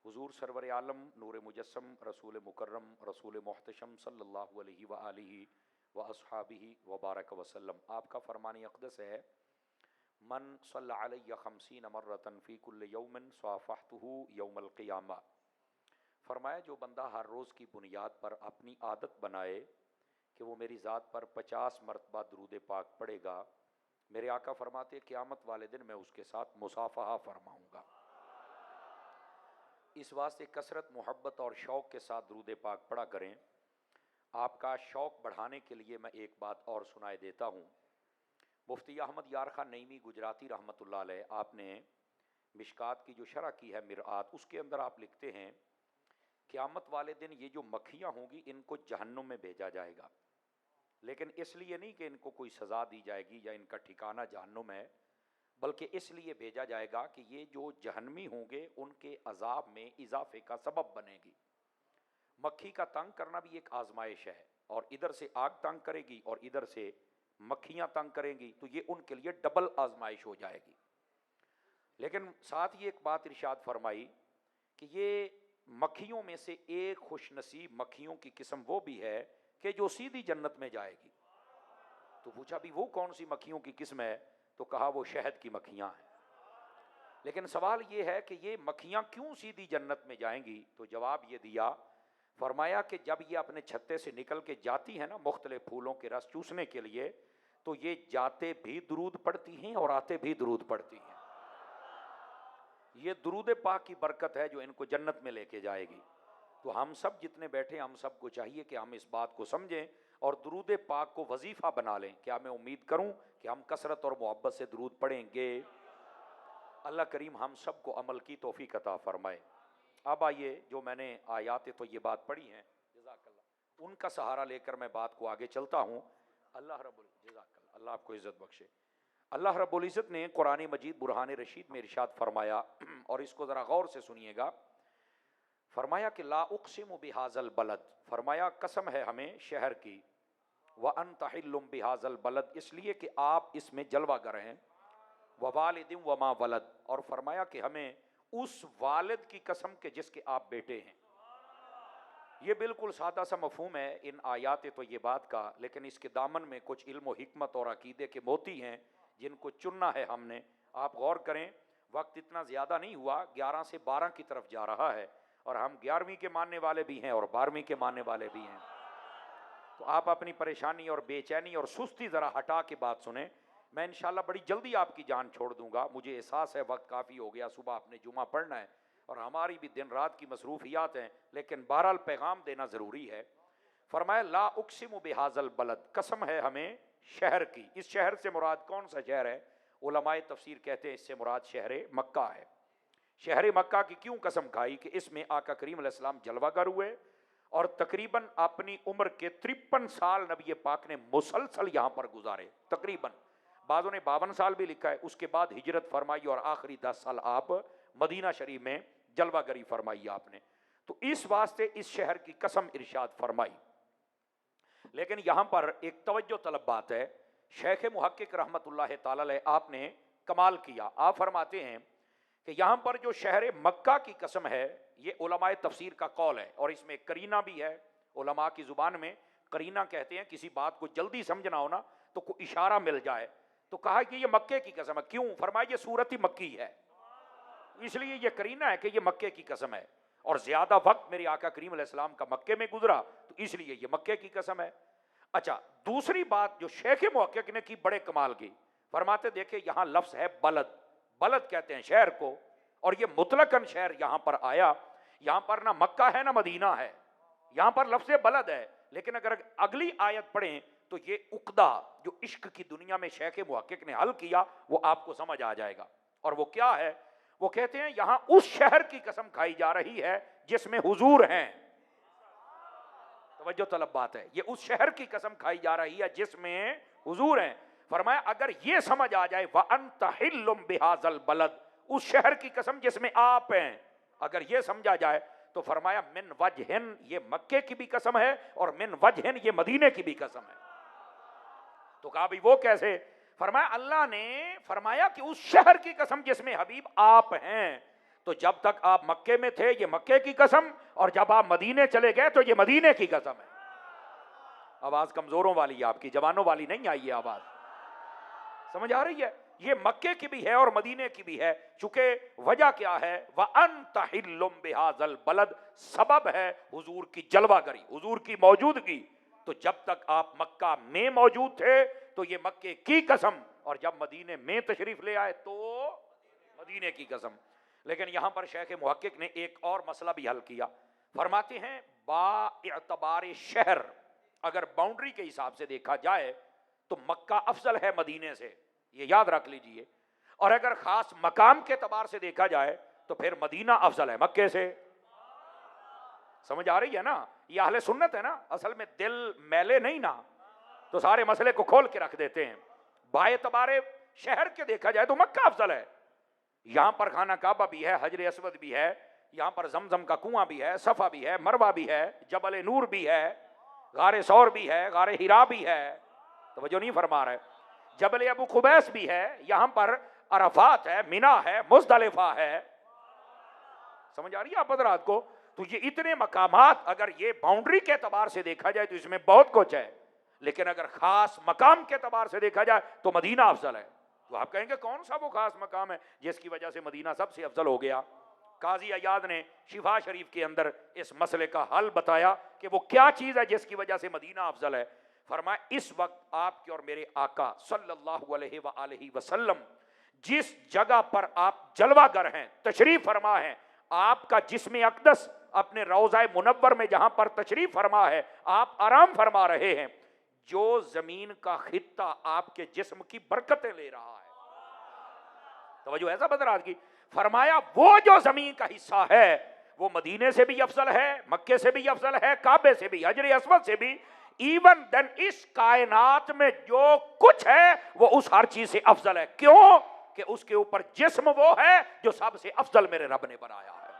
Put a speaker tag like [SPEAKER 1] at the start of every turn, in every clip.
[SPEAKER 1] हुजूर server आलम नूर मुजस्सम रसूल मुकर्रम रसूल मोहतशम सल्लल्लाहु अलैहि व आलिहि व अस्हाबिहि व बारक वसल्लम। आपका फरमान अक़दस है, मन सल्ला अलैहि खमसीन मर्रतन फ़ी कुल्लि यौमिन स्वाफ़हतुहु यौमल क़ियामा। फरमाया, जो बंदा हर रोज़ की बुनियाद पर अपनी आदत बनाए कि वो मेरी ज़ात पर 50 मरतबा दरूद पाक पढ़ेगा, मेरे आका फरमाते क़यामत वाले दिन मैं उसके साथ मुसाफ़हा फरमाऊँगा। इस वास्ते कसरत, मोहब्बत और शौक़ के साथ दरूद पाक पढ़ा करें। आपका शौक़ बढ़ाने के लिए मैं एक बात और सुनाए देता हूँ। मुफ्ती अहमद यार खान नईमी गुजराती रहमतुल्लाह अलैह, आपने मिशकात की जो शरह की है मिरआत, उसके अंदर आप लिखते हैं, क़यामत वाले दिन ये जो मक्खियाँ होंगी इनको जहन्नुम में भेजा जाएगा, लेकिन इसलिए नहीं कि इनको कोई सज़ा दी जाएगी या इनका ठिकाना जहन्नुम है, बल्कि इसलिए भेजा जाएगा कि ये जो जहन्नमी होंगे उनके अजाब में इजाफे का सबब बनेगी। मक्खी का तंग करना भी एक आजमाइश है, और इधर से आग तंग करेगी और इधर से मक्खियां तंग करेंगी, तो ये उनके लिए डबल आजमाइश हो जाएगी। लेकिन साथ ही एक बात इरशाद फरमाई कि ये मक्खियों में से एक खुशनसीब मक्खियों की किस्म वो भी है कि जो सीधी जन्नत में जाएगी। तो पूछा भी वो कौन सी मक्खियों की किस्म है, तो कहा वो शहद की मक्खियां हैं। लेकिन सवाल ये है कि ये मक्खियां क्यों सीधी जन्नत में जाएंगी, तो जवाब ये दिया, फरमाया कि जब ये अपने छत्ते से निकल के जाती है ना मुख्तलिफ फूलों के रस चूसने के लिए, तो ये जाते भी दुरूद पढ़ती हैं और आते भी दुरूद पढ़ती हैं। ये दुरूद पाक की बरकत है जो इनको जन्नत में लेके जाएगी। तो हम सब जितने बैठे, हम सबको चाहिए कि हम इस बात को समझें और दुरूद पाक को वजीफ़ा बना लें। क्या मैं उम्मीद करूं कि हम कसरत और मोहब्बत से दुरूद पढ़ेंगे। अल्लाह करीम हम सब को अमल की तौफीक अता फरमाए। अब आइए, जो मैंने आयात तो ये बात पढ़ी हैं, जज़ाकल्लाह, उनका सहारा लेकर मैं बात को आगे चलता हूँ। अल्लाह रब्बुल जज़ाकल्लाह, अल्लाह आपको इज़्ज़त बख्शे। अल्लाह रब्बुल इज़्ज़त ने कुरान मजीद बुरहान रशीद में इरशाद फरमाया, और इसको ज़रा गौर से सुनिएगा। फरमाया कि ला उक़सिमु बिहाज़ल बलद, फरमाया कसम है हमें शहर की, व अंत हिल्लुम बिहाज़ल बलद, इसलिए कि आप इसमें जलवागर हैं, व वालिदिन व मा वलद, और फरमाया कि हमें उस वालिद की कसम के जिसके आप बेटे हैं। ये बिल्कुल सादा सा मफहूम है इन आयात तो ये बात का, लेकिन इसके दामन में कुछ इल्म व हिकमत और अकीदे के मोती हैं जिनको चुनना है हमने। आप गौर करें, वक्त इतना ज़्यादा नहीं हुआ, 11 से 12 की तरफ जा रहा है, और हम 11वीं के मानने वाले भी हैं और 12वीं के मानने वाले भी हैं। तो आप अपनी परेशानी और बेचैनी और सुस्ती ज़रा हटा के बात सुने। मैं इंशाल्लाह बड़ी जल्दी आपकी जान छोड़ दूंगा। मुझे एहसास है वक्त काफ़ी हो गया, सुबह आपने जुमा पढ़ना है और हमारी भी दिन रात की मसरूफियात हैं, लेकिन बहरहाल पैगाम देना ज़रूरी है। फरमाया ला उक़सिमु बिहाज़ल बलद, कसम है हमें शहर की। इस शहर से मुराद कौन सा शहर है? उलमाए तफसीर कहते हैं इससे मुराद शहर मक्का है। शहर मक्का की क्यों कसम खाई? कि इसमें आका करीम अलैहिस्सलाम जलवागर हुए और तकरीबन अपनी उम्र के 53 साल नबी पाक ने मुसलसल यहाँ पर गुजारे। तकरीबन बाज़ों ने 52 साल भी लिखा है। उसके बाद हिजरत फरमाई और आखिरी 10 साल आप मदीना शरीफ में जलवागरी फरमाई आपने। तो इस वास्ते इस शहर की कसम इरशाद फरमाई। लेकिन यहाँ पर एक तवज्जो तलब बात है, शेख मुहक्किक रहमतुल्लाह ताला अलैह आपने कमाल किया। आप फरमाते हैं कि यहाँ पर जो शहर मक्का की कसम है, ये उलमाए तफसीर का कौल है, और इसमें करीना भी है। उलमा की ज़ुबान में करीना कहते हैं, किसी बात को जल्दी समझना हो ना तो कोई इशारा मिल जाए, तो कहा कि ये मक्के की कसम है। क्यों? फरमाया ये सूरत ही मक्की है, इसलिए ये करीना है कि ये मक्के की कसम है, और ज़्यादा वक्त मेरे आका करीम अलैहिस्सलाम का मक्के में गुजरा, तो इसलिए ये मक्के की कसम है। अच्छा, दूसरी बात जो शेख मुहक्किक ने की बड़े कमाल की, फरमाते देखे यहाँ लफ्ज़ है बलद, बलद कहते हैं शहर को, और ये मुतलकन शहर यहाँ पर आया। यहाँ पर ना मक्का है ना मदीना है, यहाँ पर लफ्ज़ बलद है। लेकिन अगर अगली आयत पढ़ें तो ये उक़दा जो इश्क की दुनिया में शेख मुहक्किक ने हल किया वो आपको समझ आ जाएगा। और वो क्या है? वो कहते हैं यहाँ उस शहर की कसम खाई जा रही है जिसमें हुजूर हैं। तवज्जो तलब बात है, ये उस शहर की कसम खाई जा रही है जिसमें हुजूर हैं। फरमाया अगर ये समझ आ जाए, व अंत हिल्लुम बिहाज़ल बलद, उस शहर की कसम जिसमें आप हैं, अगर ये समझा जाए तो फरमाया मिन वजहिन, ये मक्के की भी कसम है, और मिन वजहिन, ये मदीने की भी कसम है। तो कहा भाई वो कैसे? फरमाया अल्लाह ने फरमाया कि उस शहर की कसम जिसमें हबीब आप हैं। तो जब तक आप मक्के में थे ये मक्के की कसम, और जब आप मदीने चले गए तो ये मदीने की कसम है। आवाज कमजोरों वाली है आपकी, जवानों वाली नहीं आई है आवाज, समझ आ रही है? ये मक्के की भी है और मदीने की भी है। चूंकि वजह क्या है, व अंत हिल्लुम बिहाज़ल बलद, सबब है हुजूर की जलवागरी, हुजूर की मौजूदगी। तो जब तक आप मक्का में मौजूद थे तो ये मक्के की कसम, और जब मदीने में तशरीफ ले आए तो मदीने की कसम। लेकिन यहां पर शेख मुहक्किक ने एक और मसला भी हल किया। फरमाते हैं बाएतबार शहर, अगर बाउंड्री के हिसाब से देखा जाए तो मक्का अफजल है मदीने से, ये याद रख लीजिए। और अगर खास मकाम के एतबार से देखा जाए तो फिर मदीना अफजल है मक्के से। समझ आ रही है ना? ये अहले सुन्नत है ना, असल में दिल मैले नहीं ना, तो सारे मसले को खोल के रख देते हैं। बाएतबार शहर के देखा जाए तो मक्का अफजल है। यहां पर खाना काबा भी है, हजर असवद भी है, यहां पर जमजम का कुआं भी है, सफा भी है, मरवा भी है, जबल नूर भी है, गारे सौर भी है, गारे हिरा भी है, तवज्जो नहीं फरमा रहे, जबल अबू खुबैस भी है, यहां पर अरफात है, मिना है, मुज़दलिफा है। समझ आ रही है आप हज़रात को? तो ये इतने मकामात अगर ये बाउंड्री के एतबार से देखा जाए तो इसमें बहुत कुछ है, लेकिन अगर खास मकाम के एतबार से देखा जाए तो मदीना अफजल है। तो आप कहेंगे कौन सा वो खास मकाम है जिसकी वजह से मदीना सबसे अफजल हो गया? काजी अयाद ने शिफा शरीफ के अंदर इस मसले का हल बताया कि वो क्या चीज़ है जिसकी वजह से मदीना अफजल है। फरमाया इस वक्त आपके और मेरे आका सल्लल्लाहु अलैहि वसल्लम जिस जगह पर आप जलवागर हैं, तशरीफ फरमा है, आपका जिस्म अक़दस अपने रोज़ाए मुनव्वर में जहां पर तशरीफ फरमा है, आप आराम फरमा रहे हैं, जो जमीन का खित्ता आपके जिस्म की बरकतें ले रहा है। तवज्जो ऐसा बदराज की फरमाया वो जो जमीन का हिस्सा है वो मदीने से भी अफजल है, मक्के से भी अफजल है, काबे से भी, हजर अस्वद से भी, इवन देन इस कायनात में जो कुछ है वो उस हर चीज से अफजल है। क्यों? कि उसके ऊपर जिस्म वो है जो सबसे अफजल मेरे रब ने बनाया है।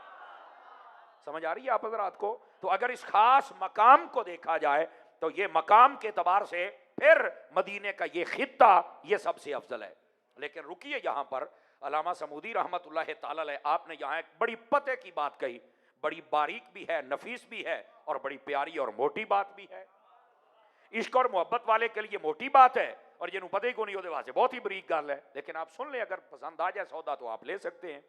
[SPEAKER 1] समझ आ रही है आप हज़रात को? तो अगर इस खास मकाम को देखा जाए तो ये मकाम के एतबार से फिर मदीने का ये खित्ता ये सबसे अफजल है। लेकिन रुकिए, यहां पर अल्लामा समूदी रहमतुल्लाह ताला अलैह आपने यहाँ एक बड़ी पते की बात कही, बड़ी बारीक भी है, नफीस भी है और बड़ी प्यारी और मोटी बात भी है। इश्क और मोहब्बत वाले के लिए मोटी बात है और जिन्हों पता ही को नहीं होते वहां से बहुत ही बरीक गल है, लेकिन आप सुन लें, अगर पसंद आ जाए सौदा तो आप ले सकते हैं।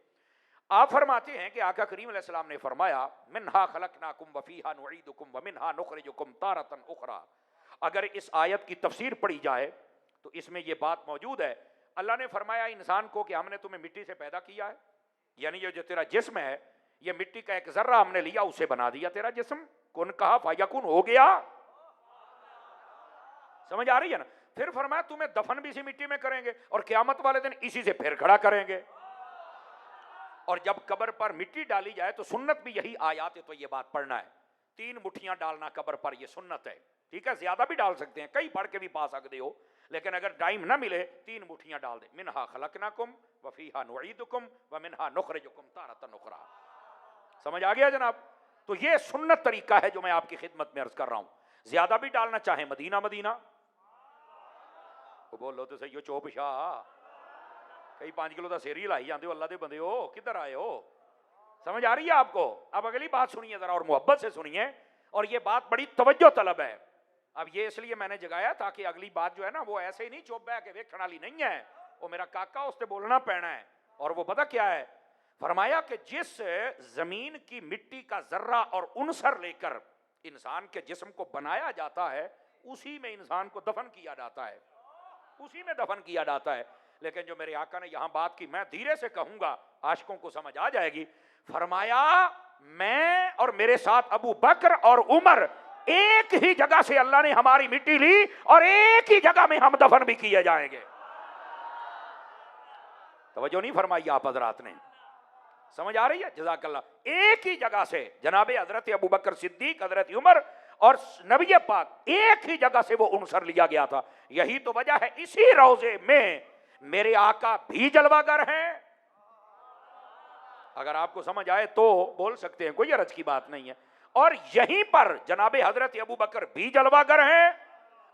[SPEAKER 1] आप फरमाते हैं कि आका करीम अलैहिस्सलाम ने फरमाया मिन्हा खलकनाकुम व फीहा नुईदुकुम व मिन्हा नुखरिजुकुम तारतन उखरा। अगर इस आयत की तफसीर पढ़ी जाए तो इसमें यह बात मौजूद है। अल्लाह ने फरमाया इंसान को कि हमने तुम्हें मिट्टी से पैदा किया है, यानी ये जो तेरा जिस्म है ये मिट्टी का एक जर्रा हमने लिया, उससे बना दिया तेरा जिस्म। कुन कहा फायकुन हो गया। समझ आ रही है ना? फिर फरमाया तुम्हें दफन भी इसी मिट्टी में करेंगे और क़यामत वाले दिन इसी से फिर खड़ा करेंगे। और जब कब्र पर मिट्टी डाली जाए तो सुन्नत भी यही आयात है, तो ये बात पढ़ना है। 3 मुट्ठियां डालना कब्र पर, ये सुन्नत है, ठीक है? ज्यादा भी डाल सकते हैं, कई पढ़ के भी पा सकते हो, लेकिन अगर टाइम ना मिले 3 मुट्ठियां डाल दे। मिन्हा खलकनाकुम व फीहा नुईदुकुम व मिन्हा नुखरिजुकुम तारतन उखरा। समझ आ गया जनाब? तो ये सुन्नत तरीका है जो मैं आपकी खिदमत में अर्ज कर रहा हूं। ज्यादा भी डालना चाहे मदीना मदीना, वो बोलो तो सही हो, चोप शाह कई 5 किलो का सिर ही लाई जाते हो, अल्लाह दे बंदे हो, किधर आए हो? समझ आ रही है आपको? अब अगली बात सुनिए जरा और मोहब्बत से सुनिए, और ये बात बड़ी तवज्जो तलब है। अब ये इसलिए मैंने जगाया ताकि अगली बात जो है ना वो ऐसे ही नहीं चुप है कि वेखण वाली नहीं है, वो मेरा काका उससे बोलना पैना है। और वो पता क्या है? फरमाया कि जिस जमीन की मिट्टी का जर्रा और उनसर लेकर इंसान के जिस्म को बनाया जाता है उसी में इंसान को दफन किया जाता है, उसी में दफन किया जाता है। लेकिन जो मेरे आका ने यहां बात की, मैं धीरे से कहूंगा, आशिकों को समझ आ जाएगी। फरमाया मैं और मेरे साथ अबू बकर और उमर एक ही जगह से अल्लाह ने हमारी मिट्टी ली और एक ही जगह में हम दफन भी किए जाएंगे। तवज्जो नहीं फरमाई आप हजरात ने? समझ आ रही है? जज़ाकल्लाह। एक ही जगह से जनाबे हजरत अबू बकर सिद्दीक, हजरत उमर और नबी पाक एक ही जगह से वो उनसर लिया गया था। यही तो वजह है इसी रोजे में मेरे आका भी जलवागर हैं। अगर आपको समझ आए तो बोल सकते हैं, कोई अर्ज की बात नहीं है। और यहीं पर जनाबे हजरत अबू बकर भी जलवागर हैं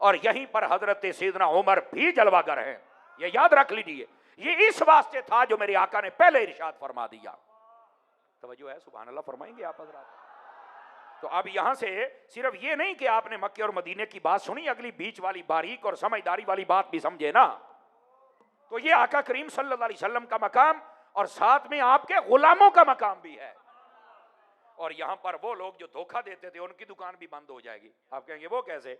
[SPEAKER 1] और यहीं पर हजरत सैयदना उमर भी जलवागर हैं। ये याद रख लीजिए, ये इस वास्ते था जो मेरे आका ने पहले इरशाद फरमा दिया। तवज्जो है, सुभान अल्लाह फरमाएंगे आप हजरात। तो अब यहां से सिर्फ ये नहीं कि आपने मक्के और मदीने की बात सुनी, अगली बीच वाली बारीक और समझदारी वाली बात भी समझे ना। तो ये आका करीम सल्लल्लाहु अलैहि वसल्लम का मकाम और साथ में आपके गुलामों का मकाम भी है। और यहां पर वो लोग जो धोखा देते थे उनकी दुकान भी बंद हो जाएगी। आप कहेंगे वो कैसे?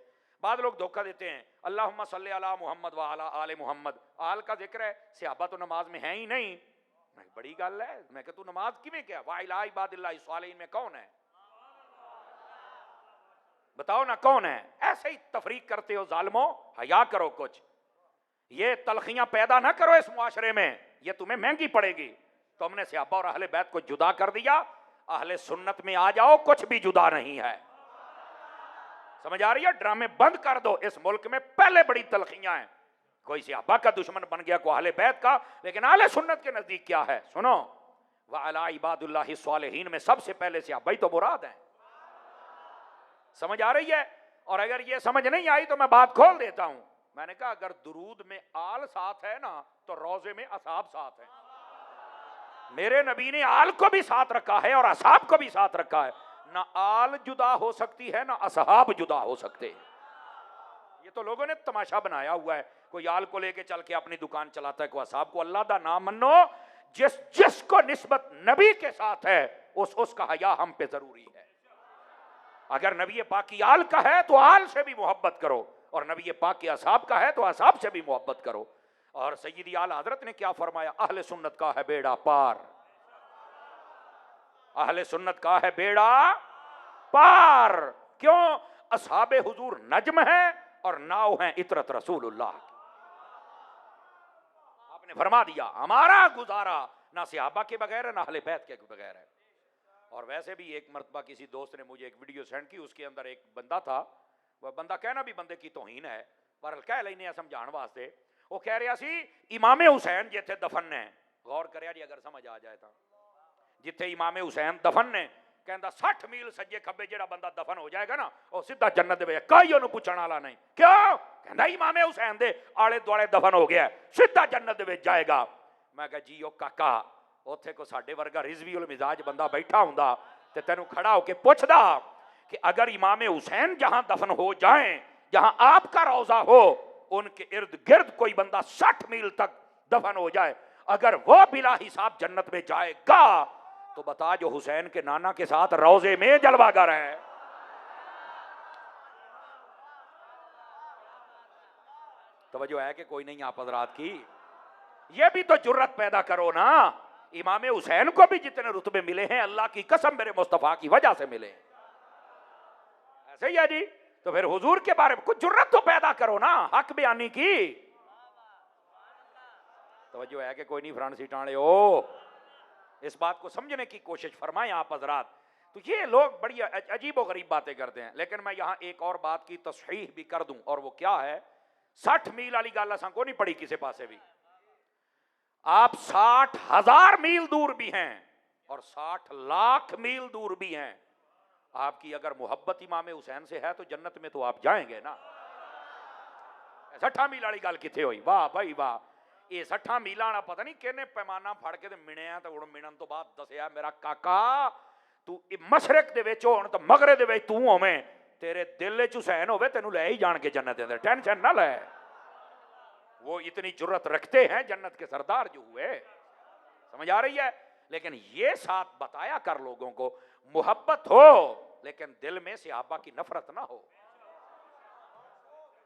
[SPEAKER 1] बाद लोग धोखा देते हैं, अल्लाहुम्मा सल्ली अला मुहम्मद व अला आले मुहम्मद, आल का जिक्र है, सहाबा तो नमाज में है ही नहीं। मैं बड़ी गल है, मैं कहता तू नमाज किवें क्या, वा इला इबादिल्लाहि सालिहीन में कौन है, बताओ ना कौन है? ऐसे ही तफरीक करते हो जालिमो, हया करो कुछ। ये तलखियां पैदा ना करो इस मुआशरे में, ये तुम्हें महंगी पड़ेगी। तुमने सहाबा और अहले बैत को जुदा कर दिया, अहले सुन्नत में आ जाओ, कुछ भी जुदा नहीं है। समझ आ रही है? ड्रामे बंद कर दो। इस मुल्क में पहले बड़ी तलखियां हैं, कोई सहाबा का दुश्मन बन गया, कोई अहले बैत का, लेकिन अहले सुन्नत के नजदीक क्या है? सुनो, व अला इबादुल्लाहि सालिहीन में सबसे पहले सहाबा ही तो मुराद है। समझ आ रही है? और अगर ये समझ नहीं आई तो मैं बात खोल देता हूं। मैंने कहा अगर दुरूद में आल साथ है ना तो रोजे में असाब साथ है। मेरे नबी ने आल को भी साथ रखा है और असाब को भी साथ रखा है। ना आल जुदा हो सकती है ना असहाब जुदा हो सकते हैं। ये तो लोगों ने तमाशा बनाया हुआ है, कोई आल को लेके चल के अपनी दुकान चलाता है, कोई असाब को। अल्लाह दा नाम मनो, जिसको निस्बत नबी के साथ है उसका हया हम पे जरूरी है। अगर नबी पाक की आल का है तो आल से भी मोहब्बत करो, और नबी पाक के असाब का है तो असाब से भी मोहब्बत करो। और सैयदी आला हजरत ने क्या फरमाया? अहले सुन्नत का है बेड़ा पार, अहले सुन्नत का है बेड़ा पार। क्यों? असहाबे हुजूर नज्म है और नाव है इतरत रसूलुल्लाह। आपने फरमा दिया हमारा गुजारा ना सहाबा के बगैर है ना अहले बैत के बगैर है। और वैसे भी एक मरतबा किसी दोस्त ने मुझे एक वीडियो सेंड की, उसके अंदर एक बंदा था, वह बंदा कहना भी बंदे की तौहीन है पर कह लेने समझाने वास्ते। वो कह रहा सी इमामे हुसैन जिथे दफन ने, गौर करे जी अगर समझ आ जाए तो, जिथे इमामे हुसैन दफन ने, कहता 60 मील सज्जे खब्बे जेड़ा बंदा दफन हो जाएगा ना वो सीधा जन्नत दे वेगा, कोई ओनू पूछण वाला नहीं। क्यों? कहता इमामे हुसैन दे आले दुआले दफन हो गया, सीधा जन्नत दे विच जाएगा। मैं कहा जी ओ काका, उत्थे को साडे वर्गा रिजवी उल मिजाज बंदा बैठा हुंदा ते तैनू खड़ा होके पुछदा कि अगर इमामे हुसैन जहां दफन हो जाएं, जहां आपका रोजा हो, उनके इर्द गिर्द कोई बंदा 60 मील तक दफन हो जाए, अगर वो बिला हिसाब जन्नत में जाएगा तो बता जो हुसैन के नाना के साथ रोजे में जलवागर है। तवज्जो है कि कोई नहीं आप हजरात की? ये भी तो जुर्रत पैदा करो ना। इमामे हुसैन को भी जितने रुतबे मिले हैं अल्लाह की कसम मेरे मुस्तफा की वजह से मिले। ऐसे ही है जी। तो फिर हुजूर के बारे में कुछ जुर्रत तो पैदा करो ना, हक बयानी की। तवज्जो है कि कोई नहीं फ्रांसी टाणे हो? इस बात को समझने की कोशिश फरमाएं आप हजरात। तो ये लोग बड़ी अजीब और गरीब बातें करते हैं। लेकिन मैं यहां एक और बात की तस्हीह भी कर दूं, और वो क्या है? 60 मील वाली गल असां को नहीं पड़ी किसी पासे भी। आप 60,000 मील दूर भी हैं और 60 लाख मील दूर भी हैं। आपकी अगर मोहब्बत इमाम हुसैन से है तो जन्नत में तो आप जाएंगे ना। 60 मील वाली गल किथे हुई? वाह भाई वाह। ये 60 मील वाला पता नहीं किहने पैमाना फड़ के मिणिया तो हुण मिणन तो बाद दसिया मेरा काका तू मशरक दे विच होण तो मगरे दे विच तू होवें, तेरे दिल विच हुसैन होवे तेनू ले ही जाण के जन्नत दे अंदर, टेंशन ना ले। वो इतनी जुर्रत रखते हैं जन्नत के सरदार जो हुए। समझ आ रही है? लेकिन ये साथ बताया कर लोगों को, मोहब्बत हो लेकिन दिल में सहाबा की नफरत ना हो।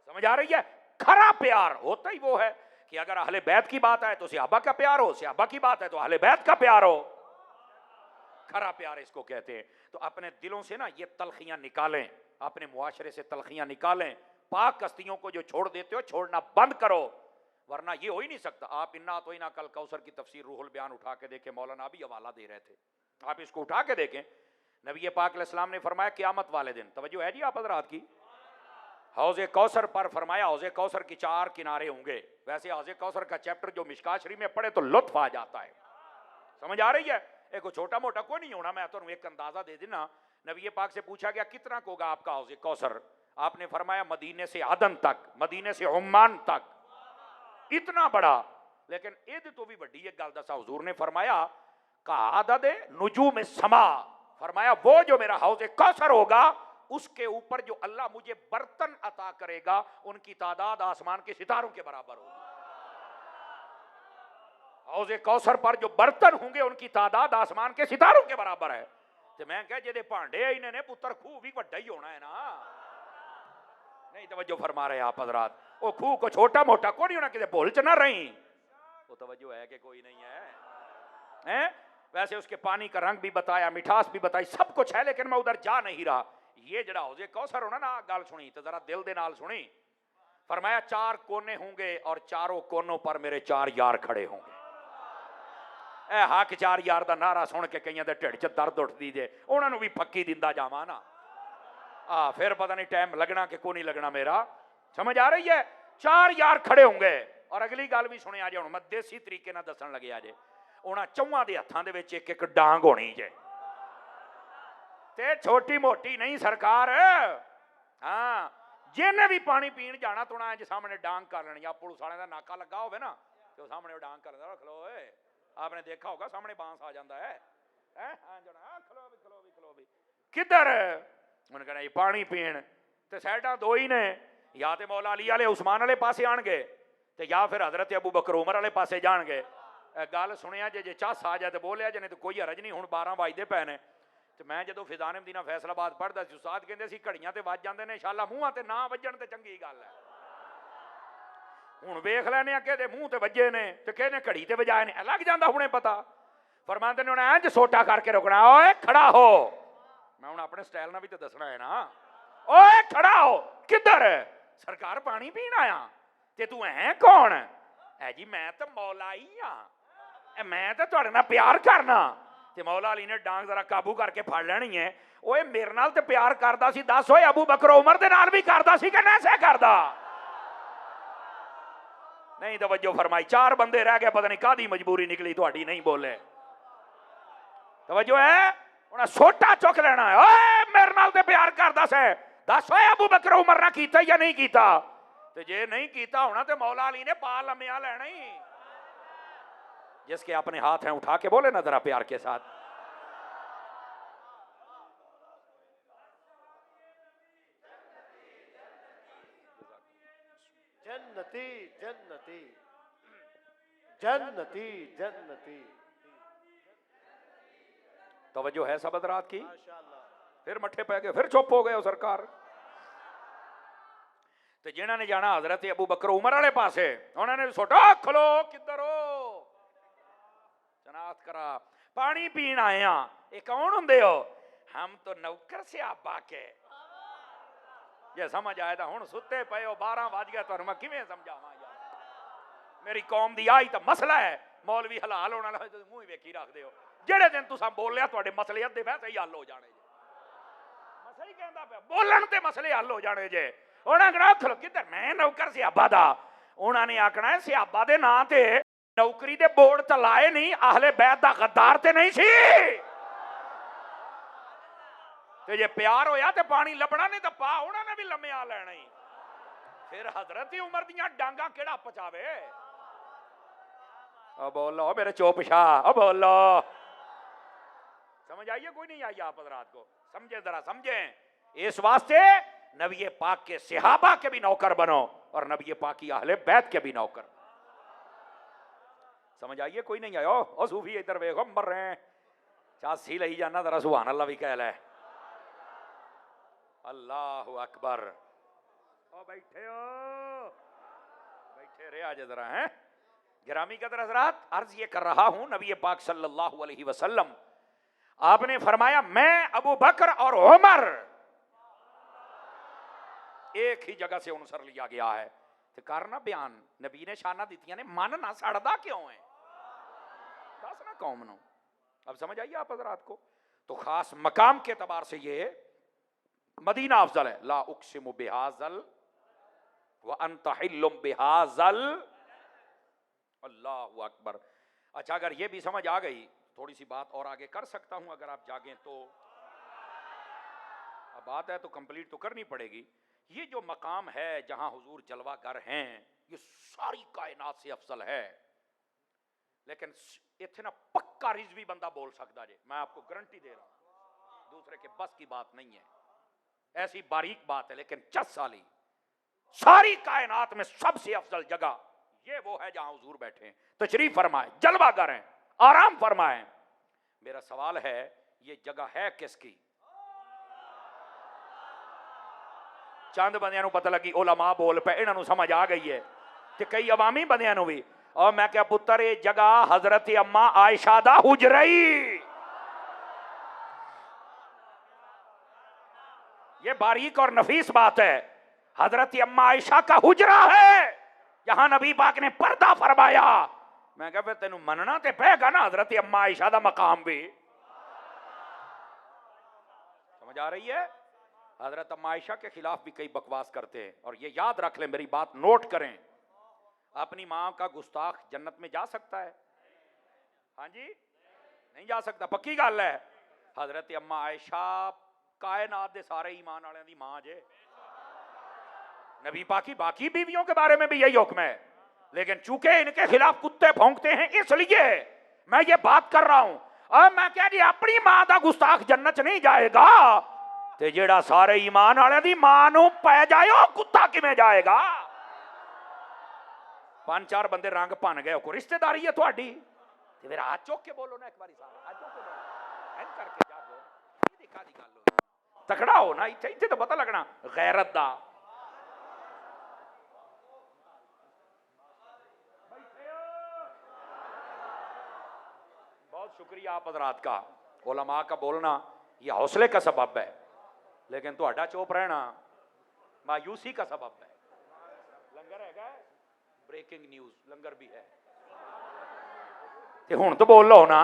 [SPEAKER 1] समझ आ रही है? खरा प्यार होता ही वो है कि अगर अहले बैत की बात आए तो सहाबा का प्यार हो, सहाबा की बात है तो अहले बैत का प्यार हो। खरा प्यार इसको कहते हैं। तो अपने दिलों से ना ये तलखियां निकालें, अपने मुआशरे से तलखियां निकालें। पाक कस्तियों को जो छोड़ देते हो छोड़ना बंद करो, वरना ये हो ही नहीं सकता। आप इन्ना तो इना कल कौसर की तफसीर रूहुल बयान उठा के देखें, मौलाना भी हवाला दे रहे थे, आप इसको उठा के देखें। नबी पाक अलैहिस्सलाम ने फरमाया क़यामत वाले दिन, तवज्जो है जी आप हज़रात की, हौज़े कौसर पर फरमाया हौज़े कौसर की 4 किनारे होंगे। वैसे हौज़े कौसर का चैप्टर जो मिशकात शरीफ में पढ़े तो लुत्फ आ जाता है। समझ आ रही है? एक छोटा मोटा को नहीं होना, मैं तो एक अंदाजा दे देना। नबी पाक से पूछा गया कितना को होगा आपका हौज़े कौसर? आपने फरमाया मदीने से आदन तक, मदीने से उम्मान तक, इतना बड़ा। लेकिन एद तो भी बड़ी एक गल दसा, हुजूर ने फरमाया का आदद नुजूम समा, फरमाया वो जो मेरा हौज कौसर होगा उसके ऊपर जो अल्लाह मुझे बर्तन अता करेगा उनकी तादाद आसमान के सितारों के बराबर होगी। हौज कौसर पर जो बर्तन होंगे उनकी तादाद आसमान के सितारों के बराबर है। तो मैं कह जेदे भांडे इन्हें ने पुत्र खूह भी बड़ा ही होना है ना। नहीं तवज्जो फरमा रहे आप हजरात, वो खूह को छोटा मोटा को नहीं होना, किसी भूल च ना रही। वो तवज्जो है कि कोई नहीं है? वैसे उसके पानी का रंग भी बताया, मिठास भी बताई, सब कुछ है, लेकिन मैं उधर जा नहीं रहा। ये जड़ा हौजे कौसर होना ना, गल सुनी तो जरा दिल दे नाल सुनी। फरमाया 4 कोने होंगे और चारों कोनों पर मेरे 4 यार खड़े होंगे। ए हक 4 यार दा नारा सुन के कईयां दे ढिड च दर्द उठदी जे, उन्हां नूं भी फक्की दिंदा जावां ना, फिर पता नहीं टाइम लगना कि को नहीं लगना मेरा। समझ आ रही है? 4 यार खड़े होंगे। और अगली गल भी सुने जे, हुण मैं देसी तरीके नाल दसन लगे जे, उन्हां चौहां दे हत्थां दे विच एक एक डांग होनी जे, ते छोटी मोटी नहीं सरकार। हाँ, जिन्हें भी पानी पीण जाना तो ना सामने डांग कर लेनी, या पुलिस वाले का नाका लगा होवे ना तो सामने डांग कर लेना, खलो आपने देखा होगा सामने बांस आ जाता है, खलो भी किधर उन्हें कहना जी पानी पीण, ते साइडा 2 ही ने, या तो मौला अली वाले उस्मान वाले पासे आणगे ते या फिर हजरत अबू बकर उमर वाले पासे जाणगे। गल सुनिया जे चस आ जाए तो बोलिया जे, नहीं तो कोई हरज नहीं। हुण 12 वजदे पे ने, तो मैं जो फिजाने मदीना फैसलाबाद पढ़ता सी, उस्ताद कहंदे सी घड़ियां ते वज जांदे ने, इंशाअल्लाह मूहां ते ना वजण ते चंगी गल है। हुण वेख लैने आ किहदे मूंह ते वजे ने ते किहने घड़ी ते वजाए ने, लग जांदा हुणे पता। फरमांदे ने उन्हें इंज सोटा करके रोकना, ओए खड़ा हो। मैं हुण अपने स्टाइल नाल भी तो दसना है ना, ओए खड़ा हो। किधर? सरकार पानी पीण आया, ते तू है कौन? है जी मैं तो मौला ही हां, मैं तो तुहाडे नाल प्यार करना। ते मौला अली ने डांग जरा काबू करके फड़ लेनी है। ओए मेरे नाल ते प्यार करदा सी, दस ओए अबू बकर उमर दे नाल भी करदा सी कि नहीं करदा? नहीं तवज्जो फरमाई। 4 बंदे रह गए, पता नहीं कादी मजबूरी निकली तुहाडी, नहीं बोले। तवज्जो है? उन्हें सोटा चुक लेना है, ओए मेरे नाल ते प्यार करदा से, दस ओए अबू बकर उमर ना कीता या नहीं कीता? ते जे नहीं कीता होना ते मौला अली ने पा लम्या लेना ही। जिसके अपने हाथ हैं उठा के बोले ना जरा प्यार के साथ।
[SPEAKER 2] जन्नती जन्नती जन्नती जन्नती।
[SPEAKER 1] तवज्जो है सब हज़रात की?
[SPEAKER 2] माशाअल्लाह।
[SPEAKER 1] फिर मट्ठे पै गए, फिर चुप हो गए सरकार। तो जिन्होंने जाना हजरत अबू बकर उमर वाले पासे, उन्होंने सोटा खलो किधर हो, जनात करा पानी पीन आए हैं। ये कौन होंदे हो? हम तो नौकर से आबा के। ये समझ आया था? हुण सुते पे हो, 12 वज गया, तुहानू मैं किवें समझावां यार? मेरी कौम दी आई तो मसला है, मौलवी हलाल होने वाला तुसीं मूंह ही वेखी रखदे हो। जेड़े दिन तुसां बोलिया तुहाडे मसले अद्धे वैसे ही हल हो जाने जे। मैं सही कहंदा पिया, बोलन ते मसले हल हो जाने जे। उन्हें आखना खलो किधर, मैं नौकर सियाबा दा। उन्होंने आखना है सियाबा दे नां ते नौकरी दे बोर्ड तो लाए नहीं, अहले बैत दा गद्दार ते नहीं सी। ते जे प्यार होया ते पानी लभना, नहीं तो पा उन्होंने भी लम्या लेना ही। फिर हजरत उमर दियां डांगा केड़ा पचावे? ओ बोलो मेरे चौपशाह, ओ बोलो। समझ आइए कोई नहीं आई आप हजरात को? समझे जरा समझे। इस वास्ते नबी पाक के सहाबा के भी नौकर बनो और नबी पाक की अहले बैत के भी नौकर। समझ आइए कोई नहीं आयो? ओ सूफी इधर वेखो मर रहे हैं, चासी लई जाना जरा सुभान अल्लाह भी कह ले। अल्लाहु अकबर। ओ बैठे हो, बैठे रहे आज जरा हैं। गिरामी कदर हजरात, अर्ज ये कर रहा हूं, नबी पाक सल्लल्लाहु अलैहि वसल्लम आपने फरमाया मैं अबू बकर और उमर एक ही जगह से उनसर लिया गया है। तो करना बयान नबी ने शाना दितियां ने, मन ना सड़दा क्यों है? दस ना कौम नो। अब समझ आइए आप हजरात को? तो खास मकाम के एतबार से ये मदीना अफजल है। ला उक्सिमु बिहाजल व अंत हिल्लुम बिहाजल। अल्लाहु अकबर। अच्छा, अगर ये भी समझ आ गई, थोड़ी सी बात और आगे कर सकता हूं अगर आप जागें तो। अब बात है तो कंप्लीट तो करनी पड़ेगी। ये जो मकाम है जहां हुजूर जलवागर हैं, ये सारी कायनात से अफजल है। लेकिन इतने ना पक्का रिजवी बंदा बोल सकता जे, मैं आपको गारंटी दे रहा हूं, दूसरे के बस की बात नहीं है, ऐसी बारीक बात है। लेकिन 10 साली सारी कायनात में सबसे अफजल जगह ये वो है जहां हुजूर बैठे हैं, तशरीफ फरमाए, जलवा करें, आराम फरमाएं। मेरा सवाल है ये जगह है किसकी? चंद बंदियां नूं पता लगी, उलमा बोल पे, इन्हां नूं समझ आ गई है कि कई अवामी बंदियां नूं भी। और मैं क्या पुत्र, ये जगह हजरत अम्मा आयशा दा हुजरई, ये बारीक और नफीस बात है। हजरत अम्मा आयशा का हुजरा है, यहां नबी पाक ने पर्दा फरमाया। मैं क्या फिर तेनू मनना ते पेगा ना हजरत अम्मा आयशा दा मकाम भी। समझ आ रही है? हजरत अम्मा आयशा के खिलाफ भी कई बकवास करते हैं, और ये याद रख लें, मेरी बात नोट करें, अपनी मां का गुस्ताख जन्नत में जा सकता है? हाँ जी, नहीं जा सकता, पक्की गल है। हजरत अम्मा आयशा कायनात दे सारे ईमान वाले दी मां जे। नबी पाकी बाकी बीवियों के बारे में भी यही हुक्म है, लेकिन चूंकि इनके खिलाफ कुत्ते भौंकते हैं इसलिए मैं ये बात कर रहा हूं। और मैं कह दी अपनी मां दा गुस्ताख जन्नत नहीं जाएगा, ते जेड़ा सारे ईमान वाले दी मां नूं पै जाए ओ कुत्ता किवें जाएगा? 5-4 बंदे रंग भन गए, कोई रिश्तेदारी है तुहाडी, ते फिर हाथ चुक के बोलो ना, एक बारी सारे हाथ चुक के बोलो, ऐन करके जागो, ये दिखा दी गल हो, तकड़ा हो ना, इत्थे इत्थे तो पता लगना गैरत दा। बहुत शुक्रिया आप हजरात का, उलमा का बोलना ये हौसले का सबब है, लेकिन तुहाडा चुप रहना मायूसी का सबब है। लंगर है, ब्रेकिंग न्यूज, लंगर भी है, हुण तो बोल लो ना,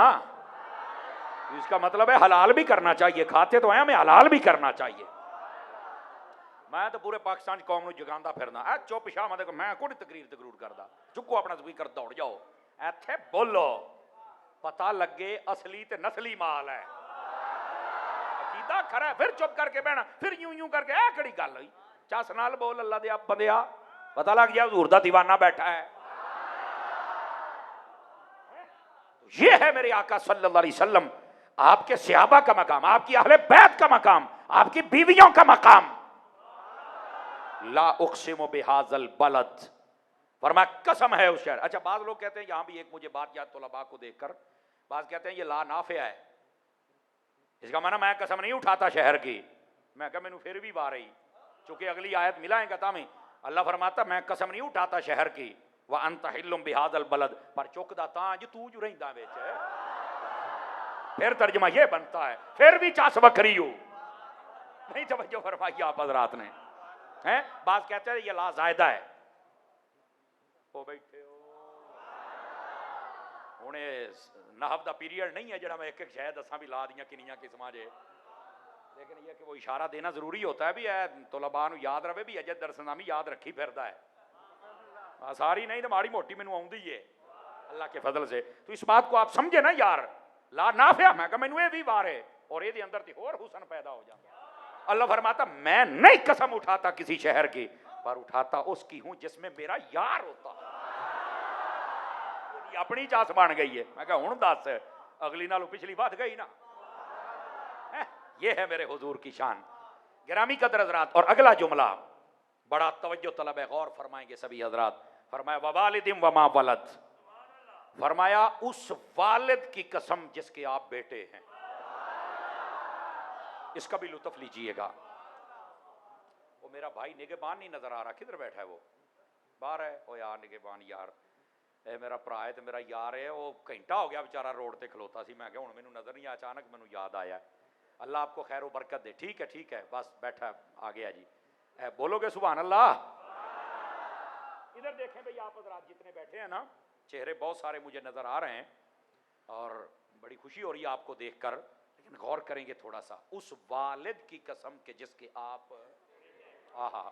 [SPEAKER 1] इसका मतलब है हलाल भी करना चाहिए, खाते तो हैं, हमें हलाल भी करना चाहिए। मैं तो पूरे पाकिस्तान की कौम नूं जगांदा फिरना, ऐ चुप शाह मैं कोई तकरीर करदा, चुको अपना स्पीकर दौड़ जाओ, इत्थे बोलो, पता लगे असली ते नस्ली माल है, अकीदा खरा है, फिर चुप करके बहना, फिर यूं यूं करके ऐ किहड़ी गल होई, चस नाल बोल, अल्लाह दे बंदिया पता लग गया हुजूर दा दीवाना बैठा है। ये है मेरे आका सल्लल्लाहु अलैहि वसल्लम, आपके सहाबा का मकाम, आपकी अहले बैत का मकाम, आपकी बीवियों का मकाम। ला उक़सिमु बिहाज़ल बलद, फरमा कसम है उस शहर। अच्छा, बाद लोग कहते हैं, यहां भी एक मुझे बात याद तुलबा को देखकर, बाद कहते हैं ये ला नाफिया है, इसका माना मैं कसम नहीं उठाता शहर की। मैं कहा मैनू फिर भी वार आई, चूंकि अगली आयत मिलाएगा तामी, अल्लाह फरमाता मैं कसम नहीं उठाता शहर की, व अंत हिल्लुम बिहाज़ल बलद, पर चुकदा तां जो तू जो रहिंदा विच। फिर तर्जमा ये बनता है, फिर भी चास बखरी हो, नहीं तवज्जो फरमाई आप हजरात ने, हैं? बात कहते हैं ये ला ज़ायदा है, हो बैठे हो हुणे नहव दा पीरियड नहीं है जड़ा मैं एक एक शायद दसा भी ला दियां किनियां किस्मां जे, लेकिन ये कि वो इशारा देना जरूरी होता है भी है तुलबा नूं याद रहे भी अजय दरसनामी याद रखी फिरदा है, सारी नहीं तो माड़ी मोटी मैनू आउंदी है अल्लाह के फजल से। तो इस बात को आप समझे ना यार, ला नाफिया मैं कहा मैनू ये भी वार है, और ये अंदर तो होर हुसन पैदा हो जाता। अल्लाह फरमाता मैं नहीं कसम उठाता किसी शहर की, पर उठाता उसकी हूं जिसमें मेरा यार होता। अपनी चास बन गई है, मैं कहा हुण दस अगली नालों पिछली बात गई ना, ये है मेरे हुजूर की शान। गिरामी कदर हजरात, और अगला जुमला बड़ा तवज्जो तलब है, गौर फरमाएंगे सभी हजरात। फरमाया ववालिदिम वमा वलद, फरमाया उस वालिद की कसम जिसके आप बेटे हैं, इसका भी लुत्फ लीजिएगा। वो मेरा भाई निगहबान नहीं नजर आ रहा, किधर बैठा है वो? बाहर है। ओ यार निगहबान यार, ए मेरा भरा है तो मेरा यार है, वो घंटा हो गया बेचारा रोड ते खलोता सी, मैं क्या हुण मैनू नजर नहीं आया, अचानक मैनू याद आया। अल्लाह आपको खैर बरकत दे। ठीक है बस बैठा आ गया जी, बोलोगे सुभान अल्लाह? इधर देखें भाई आप हजरात जितने बैठे हैं ना, चेहरे बहुत सारे मुझे नजर आ रहे हैं और बड़ी खुशी हो रही है आपको देखकर, लेकिन गौर करेंगे थोड़ा सा, उस वालिद की कसम के जिसके आप आहा।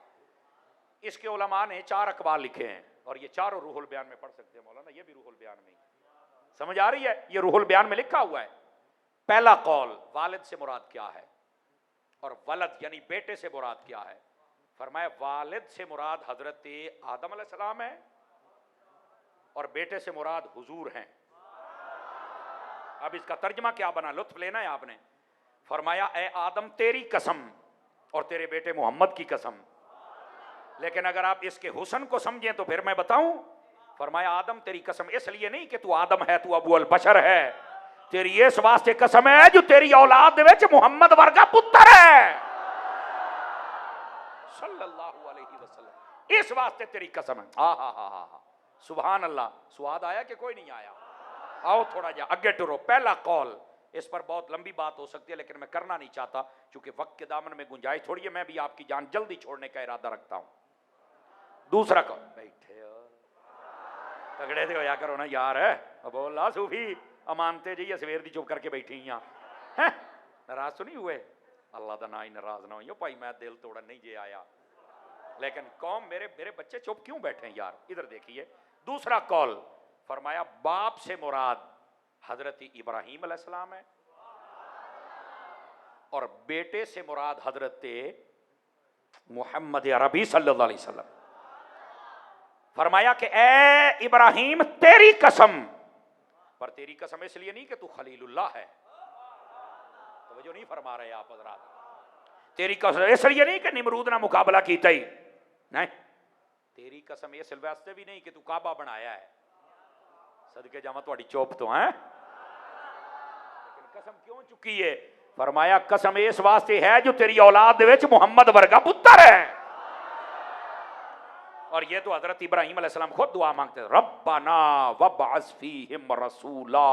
[SPEAKER 1] इसके उलमा ने 4 अकवाल लिखे हैं और ये चारों रूहुल बयान में पढ़ सकते हैं मौलाना, ये भी रूहुल बयान में, समझ आ रही है? ये रूहुल बयान में लिखा हुआ है। पहला कौल, वालिद से मुराद क्या है, और वलद यानी बेटे से मुराद क्या है? फरमाया वालिद से मुराद हजरत आदम अलैहिस्सलाम है और बेटे से मुराद हुजूर हैं। अब इसका तर्जमा क्या बना, लुत्फ लेना है आपने। फरमाया ए आदम तेरी कसम और तेरे बेटे मोहम्मद की कसम। लेकिन अगर आप इसके हुस्न को समझें तो फिर मैं बताऊं, फरमाया आदम तेरी कसम इसलिए नहीं कि तू आदम है, तू अबू अल बशर है, तेरी इस वास्ते कसम है जो तेरी औलाद दे विच मुहम्मद वर्गा पुत्र है सल्लल्लाहु अलैहि वसल्लम, इस वास्ते तेरी कसम है। हा हा हा हा, सुभान अल्लाह। स्वाद आया कि कोई नहीं आया? आओ थोड़ा जा आगे टुरो। पहला कौल, इस पर बहुत लंबी बात हो सकती है लेकिन मैं करना नहीं चाहता क्योंकि वक्त के दामन में गुंजाइश थोड़ी है, मैं भी आपकी जान जल्दी छोड़ने का इरादा रखता हूं। दूसरा कौल, बैठे हो तगड़े से होया करो ना यार, बोला सूफी अमानते जी सवेर दी चुप करके बैठी हैं, नाराज तो नहीं हुए? अल्लाह का ना ही नाराज ना हो भाई, मैं दिल तोड़न नहीं जे आया, लेकिन कौम मेरे बच्चे चुप क्यों बैठे हैं यार? इधर देखिए दूसरा कौल, फरमाया बाप से मुराद हजरत इब्राहीम अलैहिस्सलाम है और बेटे से मुराद हजरत मुहम्मद अरबी सल्लल्लाहु अलैहि वसल्लम। फरमाया कि ए इब्राहीम तेरी कसम, पर तेरी कसम इसलिए नहीं कि तू खलीलुल्लाह है, तो जो नहीं फरमा रहे आप हजरात, तेरी कसम इसलिए नहीं कि निमरूद ना मुकाबला कीता ही नहीं, तेरी कसम इस वास्ते भी नहीं कि तू काबा बनाया है, सदके जावा तुहाडी चुप तो है, लेकिन कसम क्यों चुकी है? फरमाया कसम इस वास्ते है जो तेरी औलाद दे विच मुहम्मद वर्गा पुत्र है। और ये तो हजरत इब्राहीम अलैहिस्सलाम खुद दुआ मांगते, रब्बना वबअस फीहिम रसूला।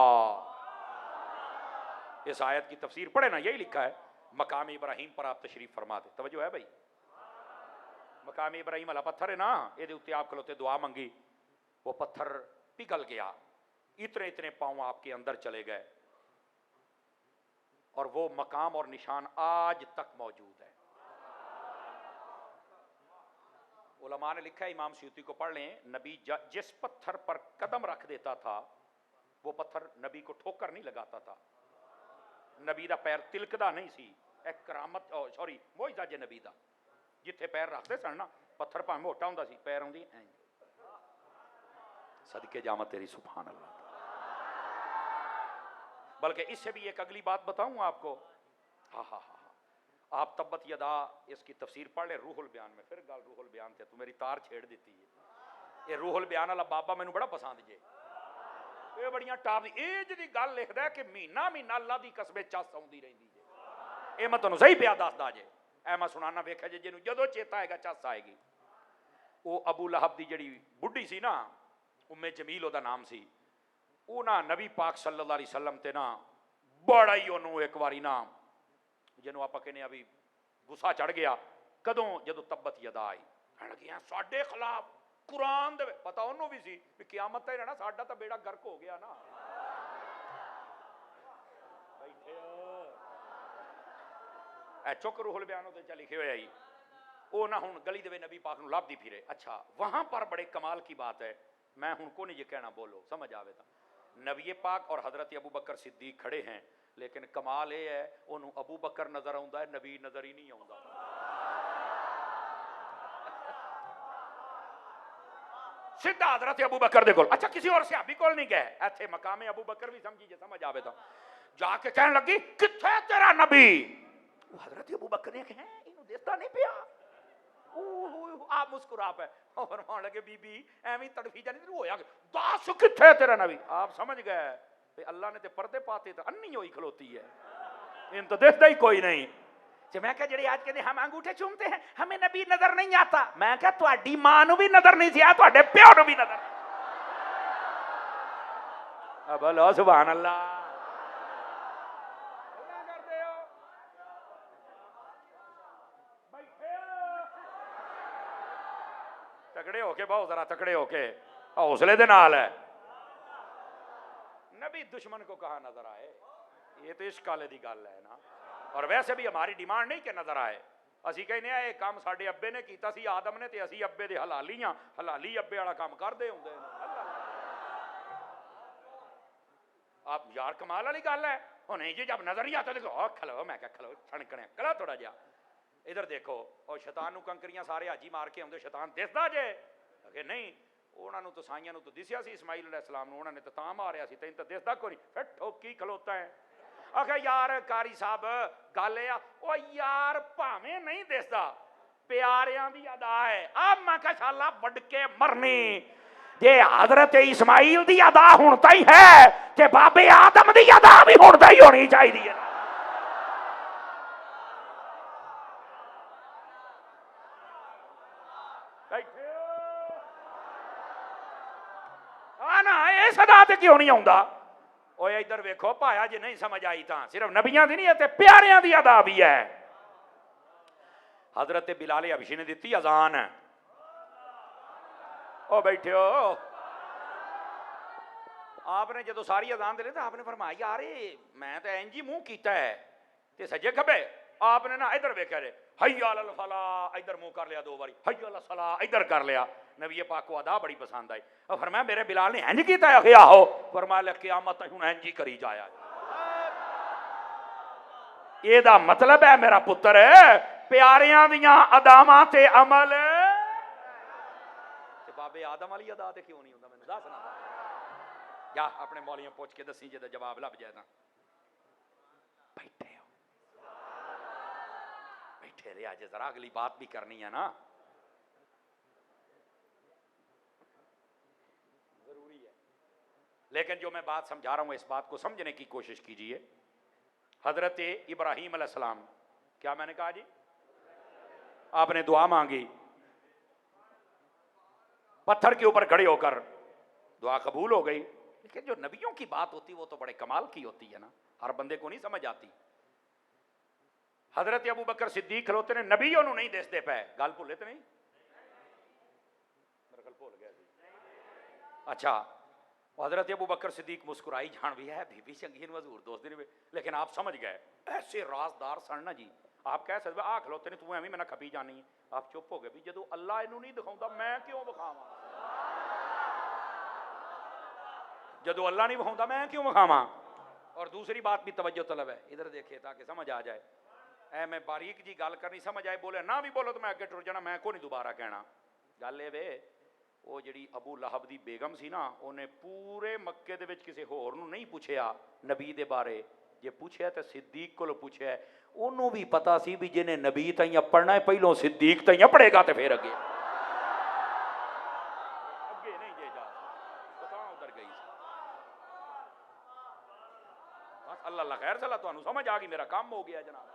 [SPEAKER 1] इस आयत की तफसीर पढ़े ना, यही लिखा है मकाम इब्राहीम पर आप तशरीफ फरमा दे। तवज्जो है भाई? मकाम इब्राहीम वाला पत्थर है ना, ये उत्ते आप खलोते दुआ मंगी, वो पत्थर पिघल गया, इतने इतने पांव आपके अंदर चले गए और वो मकाम और निशान आज तक मौजूद है। उलमा ने लिखा है, इमाम सूती को पढ़ लें, नबी जिस पत्थर पर कदम रख देता था वो पत्थर नबी को ठोकर नहीं लगाता था, नबी दा पैर तिलकदा नहीं सी, एक करामत सॉरी मोइजा जे नबी दा, जिथे पैर रखते सन ना पत्थर भावें मोटा हुंदा सी, पैर आउंदी सदके जावा तेरी सुभान अल्लाह। बल्कि इससे भी एक अगली बात बताऊं आपको, हा हा हा, आप तब्बत यदा इसकी तफसीर पढ़ ले रूहुल बयान में, फिर गल रूहुल बयान ते तू मेरी तार छेड़ दी है। ये रूहुल बयान वाला बाबा मैनू बड़ा पसंद जे, ये बड़ियां टाप दी एज दी गल लिखदा है कि महीना महीना अल्लाह दी कसम चस आउंदी रहिंदी जे। ये मैं तुहानू सही पिया दसदा जे, ऐ मैं सुनाना वेख्या जे, जिन्नू जदों चेता आएगा चस आएगी। वो अबू लहब दी जड़ी बुढ़ी सी ना, उम्मे जमील ओदा नाम सी, वो ना नबी पाक सल्लल्लाहु अलैहि वसल्लम ते ना बड़ा ही ओनू एक बारी ना जिन्हों आप कहने अभी गुस्सा चढ़ गया, कदों जदों तब्बत यदा आई, कह लगे साडे खिलाफ कुरान दे, पता उन्होंने भी सी कि क़यामत ते ना साडा तो बेड़ा गर्क हो गया ना। बैठे ए चुक रूहुल बयान ते च लिखे हुए आई, वो ना हुण गली दे नबी पाक नूं लभदी फिरे। अच्छा वहां पर बड़े कमाल की बात है, मैं हुण को नहीं ये कहना, बोलो समझ आवे तो, नबी पाक और हजरत अबू बकर सिद्दीक खड़े हैं, लेकिन कमाल यह है उन्होंने अबू बकर नजर आता है, नबी नजर ही नहीं आता। सीधा हजरत अबू बकर दे कोल, अच्छा किसी और सहाबी कोल नहीं गए, इत्थे मकामे अबू बकर भी समझी जे समझ आवे तो, जाके कहने लगी किथे तेरा नबी? हजरत अबू बकर ने कहा इन्हू देखता नहीं पिया, आप मुस्कुरा पे और मान लगे बीबी एवं तड़फी जानी होया, दस किथे तेरा नबी? आप समझ गए अल्लाह ने ते पर्दे पाते तो अन्नी होई खलोती है, इन तो देखता ही कोई नहीं। तो मैं क्या जेडे आज कहते हम अंगूठे चूमते हैं हमें नबी नजर नहीं आता, मैं क्या तुहाडी मां नूं भी नजर नहीं सी आया, तुहाडे प्यो नूं भी नजर। अब बोलो सुभान अल्लाह। तकड़े होके बहुत जरा तकड़े होके हौसले दे नाल है, नबी दुश्मन को कहा नजर आए, ये तो इश्क वाले दी गल है ना। और वैसे भी हमारी डिमांड नहीं कि नजर आए, असी कहने ये काम साडे अब्बे ने कीता सी आदम ने, ते असी अब्बे दे हलाली हां, हलाली अब्बे वाला काम करदे हुंदे ने। आप यार कमाल वाली गल है, हुण जी जब नजर ही आता देखो खलो, मैं क्या खलो छणकने कला थोड़ा जा इधर देखो, और शैतान नूं कंकरियां सारे हाजी मार के आउंदे, शैतान दिसदा जे कि नहीं, ਉਹਨਾਂ ਨੂੰ ਤਾਂ ਸਾਈਆਂ ਨੂੰ ਤਾਂ ਦਿਸਿਆ ਸੀ ਇਸਮਾਈਲ अलैहिस्सलाम ਨੂੰ, ਉਹਨਾਂ ਨੇ ਤਾਂ ਮਾਰਿਆ ਸੀ, ਤੈਨੂੰ ਤਾਂ ਦਿਸਦਾ ਕੋਈ ਨਹੀਂ। ਫਿਰ ਠੋਕੀ ਖਲੋਤਾ ਹੈ। ਆਖਿਆ ਯਾਰ ਕਾਰੀ ਸਾਹਿਬ ਗੱਲ ਇਹ ਆ, ਉਹ ਯਾਰ ਭਾਵੇਂ ਨਹੀਂ ਦਿਸਦਾ ਪਿਆਰਿਆਂ ਦੀ ਅਦਾ ਹੈ। ਆ ਮੈਂ ਕਿਹਾ ਸ਼ਾਲਾ ਵੱਢ ਕੇ ਮਰਨੀ, ਜੇ ਹਜ਼ਰਤ ਇਸਮਾਈਲ ਦੀ ਅਦਾ ਹੁਣ ਤਾਂ ਹੀ ਹੈ ਤੇ ਬਾਬੇ ਆਦਮ ਦੀ ਅਦਾ ਵੀ ਹੁਣ ਤਾਂ ਹੀ ਹੋਣੀ ਚਾਹੀਦੀ ਹੈ। ਇਹ ਸਦਾ ਤੇ ਕਿਉਂ ਨਹੀਂ ਆਉਂਦਾ? ਓਏ ਇੱਧਰ ਵੇਖੋ ਭਾਇਆ, ਜੇ ਨਹੀਂ ਸਮਝ ਆਈ ਤਾਂ ਸਿਰਫ ਨਬੀਆਂ ਦੀ ਨਹੀਂ ਤੇ ਪਿਆਰਿਆਂ ਦੀ ਅਦਾ ਵੀ ਹੈ। हजरत बिलाल हबशी ने दी अजान, ओ बैठो। आपने जो सारी अजान दे तो आपने फरमाया यार मैं तो इंज ही मुंह किया है ते सज्जे खब्बे, आपने ना इधर वेख्या रे हय्या अल फला इधर मुंह कर लिया 2 बारी, हय्या अल सला इधर कर लिया। नबी पाक को अदा बड़ी पसंद आई और फरमाया मेरे बिलाल ने इंज किया है? आहो। फरमाया क़यामत हुण इंज ही करी जाया। एदा मतलब है मेरा पुत्र प्यारियां दियां अदावां ते अमल ते बाबे आदम वाली अदा ते क्यों नहीं हुंदा? मैनूं दस ना जा अपने मौलियां पुछ के दसी जे जवाब लभ जाए तां। बैठे हो बैठे रहे, अज जरा अगली बात भी करनी है ना, जरूरी है। लेकिन जो मैं बात समझा रहा हूं इस बात को समझने की कोशिश कीजिए। हजरत इब्राहीम अलैहिस्सलाम, क्या मैंने कहा जी? आपने दुआ मांगी, पत्थर के ऊपर खड़े होकर दुआ कबूल हो गई। लेकिन जो नबियों की बात होती वो तो बड़े कमाल की होती है ना, हर बंदे को नहीं समझ आती। हजरत अबू बकर सिद्दीक खलोते ने नबियों को नहीं दसते पे, गल भुले तो नहीं? मेरा गल भुल गया। अच्छा, हजरत अबू बकर सिद्दीक मुस्कुराई जान भी है बीबी चंगी हजूर दोस्त दिन, लेकिन आप समझ गए ऐसे राजदार सन ना जी। आप कह सकते आ खलोते ने तू एवं मैंने खपी जानी है, आप चुप हो गए भी जो अल्लाह इनू नहीं दिखाता मैं क्यों विखावा, जो अल्लाह नहीं विखाता मैं क्यों विखावा। और दूसरी बात भी तवज्जो तलब है, इधर देखिए ताकि समझ आ जाए। ऐ मैं बारीक जी गल करनी, समझ आए बोले ना भी बोलो तो मैं अगे टुर जाना, मैं को नहीं दोबारा कहना। गल ये वे वो जी अबू लहब की बेगम सी ना, उन्हें पूरे मक्के दे विच किसी होर नूं नहीं पूछया नबी दे बारे, जे पूछया तो सिद्दीक को पूछया। उन्होंने भी पता सी भी जिन्हें नबी ताइयां पढ़ना है पहलों सिद्दीक ताइयां पढ़ेगा तो फिर अगे अगे नहीं जे जा उधर गई। बस अल्लाह खैर सला तुहानू समझ आ गई, मेरा काम हो गया जनाब।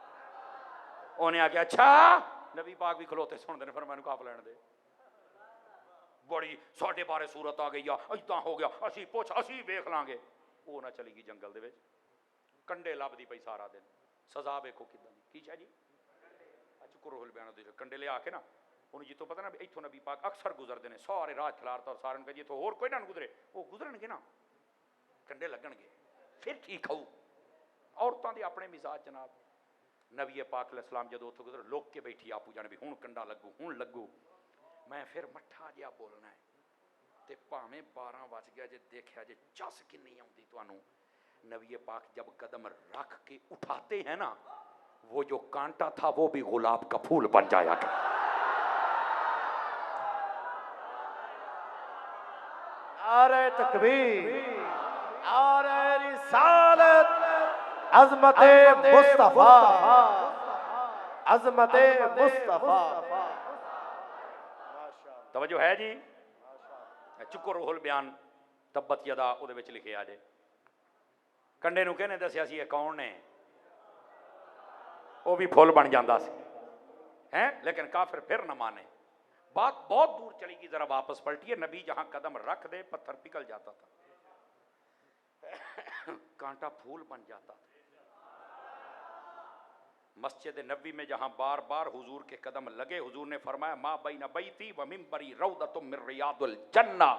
[SPEAKER 1] उन्हें आख्या अच्छा नबी पाक भी खलोते सुनते हैं, फिर मैनू कप लैण दे, बड़ी साडे बारे सूरत आ गई, इदां हो गया, असी पुछ असी वेख लांगे। वो ना चली गई जंगल दे विच, कंडे लभदी पई सारा दिन, सजा वेखो किदां दी। की शा जी चुकुर बयान दे कंडे लिया के ना उन्हें जितों पता ना इत्थों नबी पाक अक्सर गुजरते हैं, सारे राह खिलारता और सारे कहे जितों होर कोई ना गुजरे वो गुजरनगे ना, कंडे लगणगे फिर ठीक होऊ। औरतों के अपने मिजाज जनाब। नबी पाक अलैहिस्सलाम जदों उत्थों गुजर लुक के बैठी आपू जाने भी हुण कंडा लगू हुण लगू, मैं फिर मट्ठा जिहा बोलना है ते भावें 12 वज गया जे देखा जे चस किन्नी आउंदी तुहानू। नबी पाक जब कदम रख के उठाते हैं ना, वो जो कांटा था वो भी गुलाब का फूल बन जाया करता।
[SPEAKER 2] नारे तकबीर, नारे रिसालत, अज़मते मुस्तफा, अज़मते मुस्तफा।
[SPEAKER 1] तवज्जो है जी। चुको रूहुल बयान तब्बत यदा उहदे विच लिखिया जे कंडे नूं कहने दसिया सी कौन ने, वो भी फुल बन जाता सी हैं, लेकिन काफिर फिर न माने। बात बहुत दूर चली गई, जरा वापस पलटिए। नबी जहां कदम रख दे पत्थर पिघल जाता था, कांटा फूल बन जाता था। मस्जिद नबी में जहां बार बार हुजूर के कदम लगे, हुजूर ने फरमाया मा बैना बैती व मिंबरी रौदतुम मिन रियादिल जन्ना।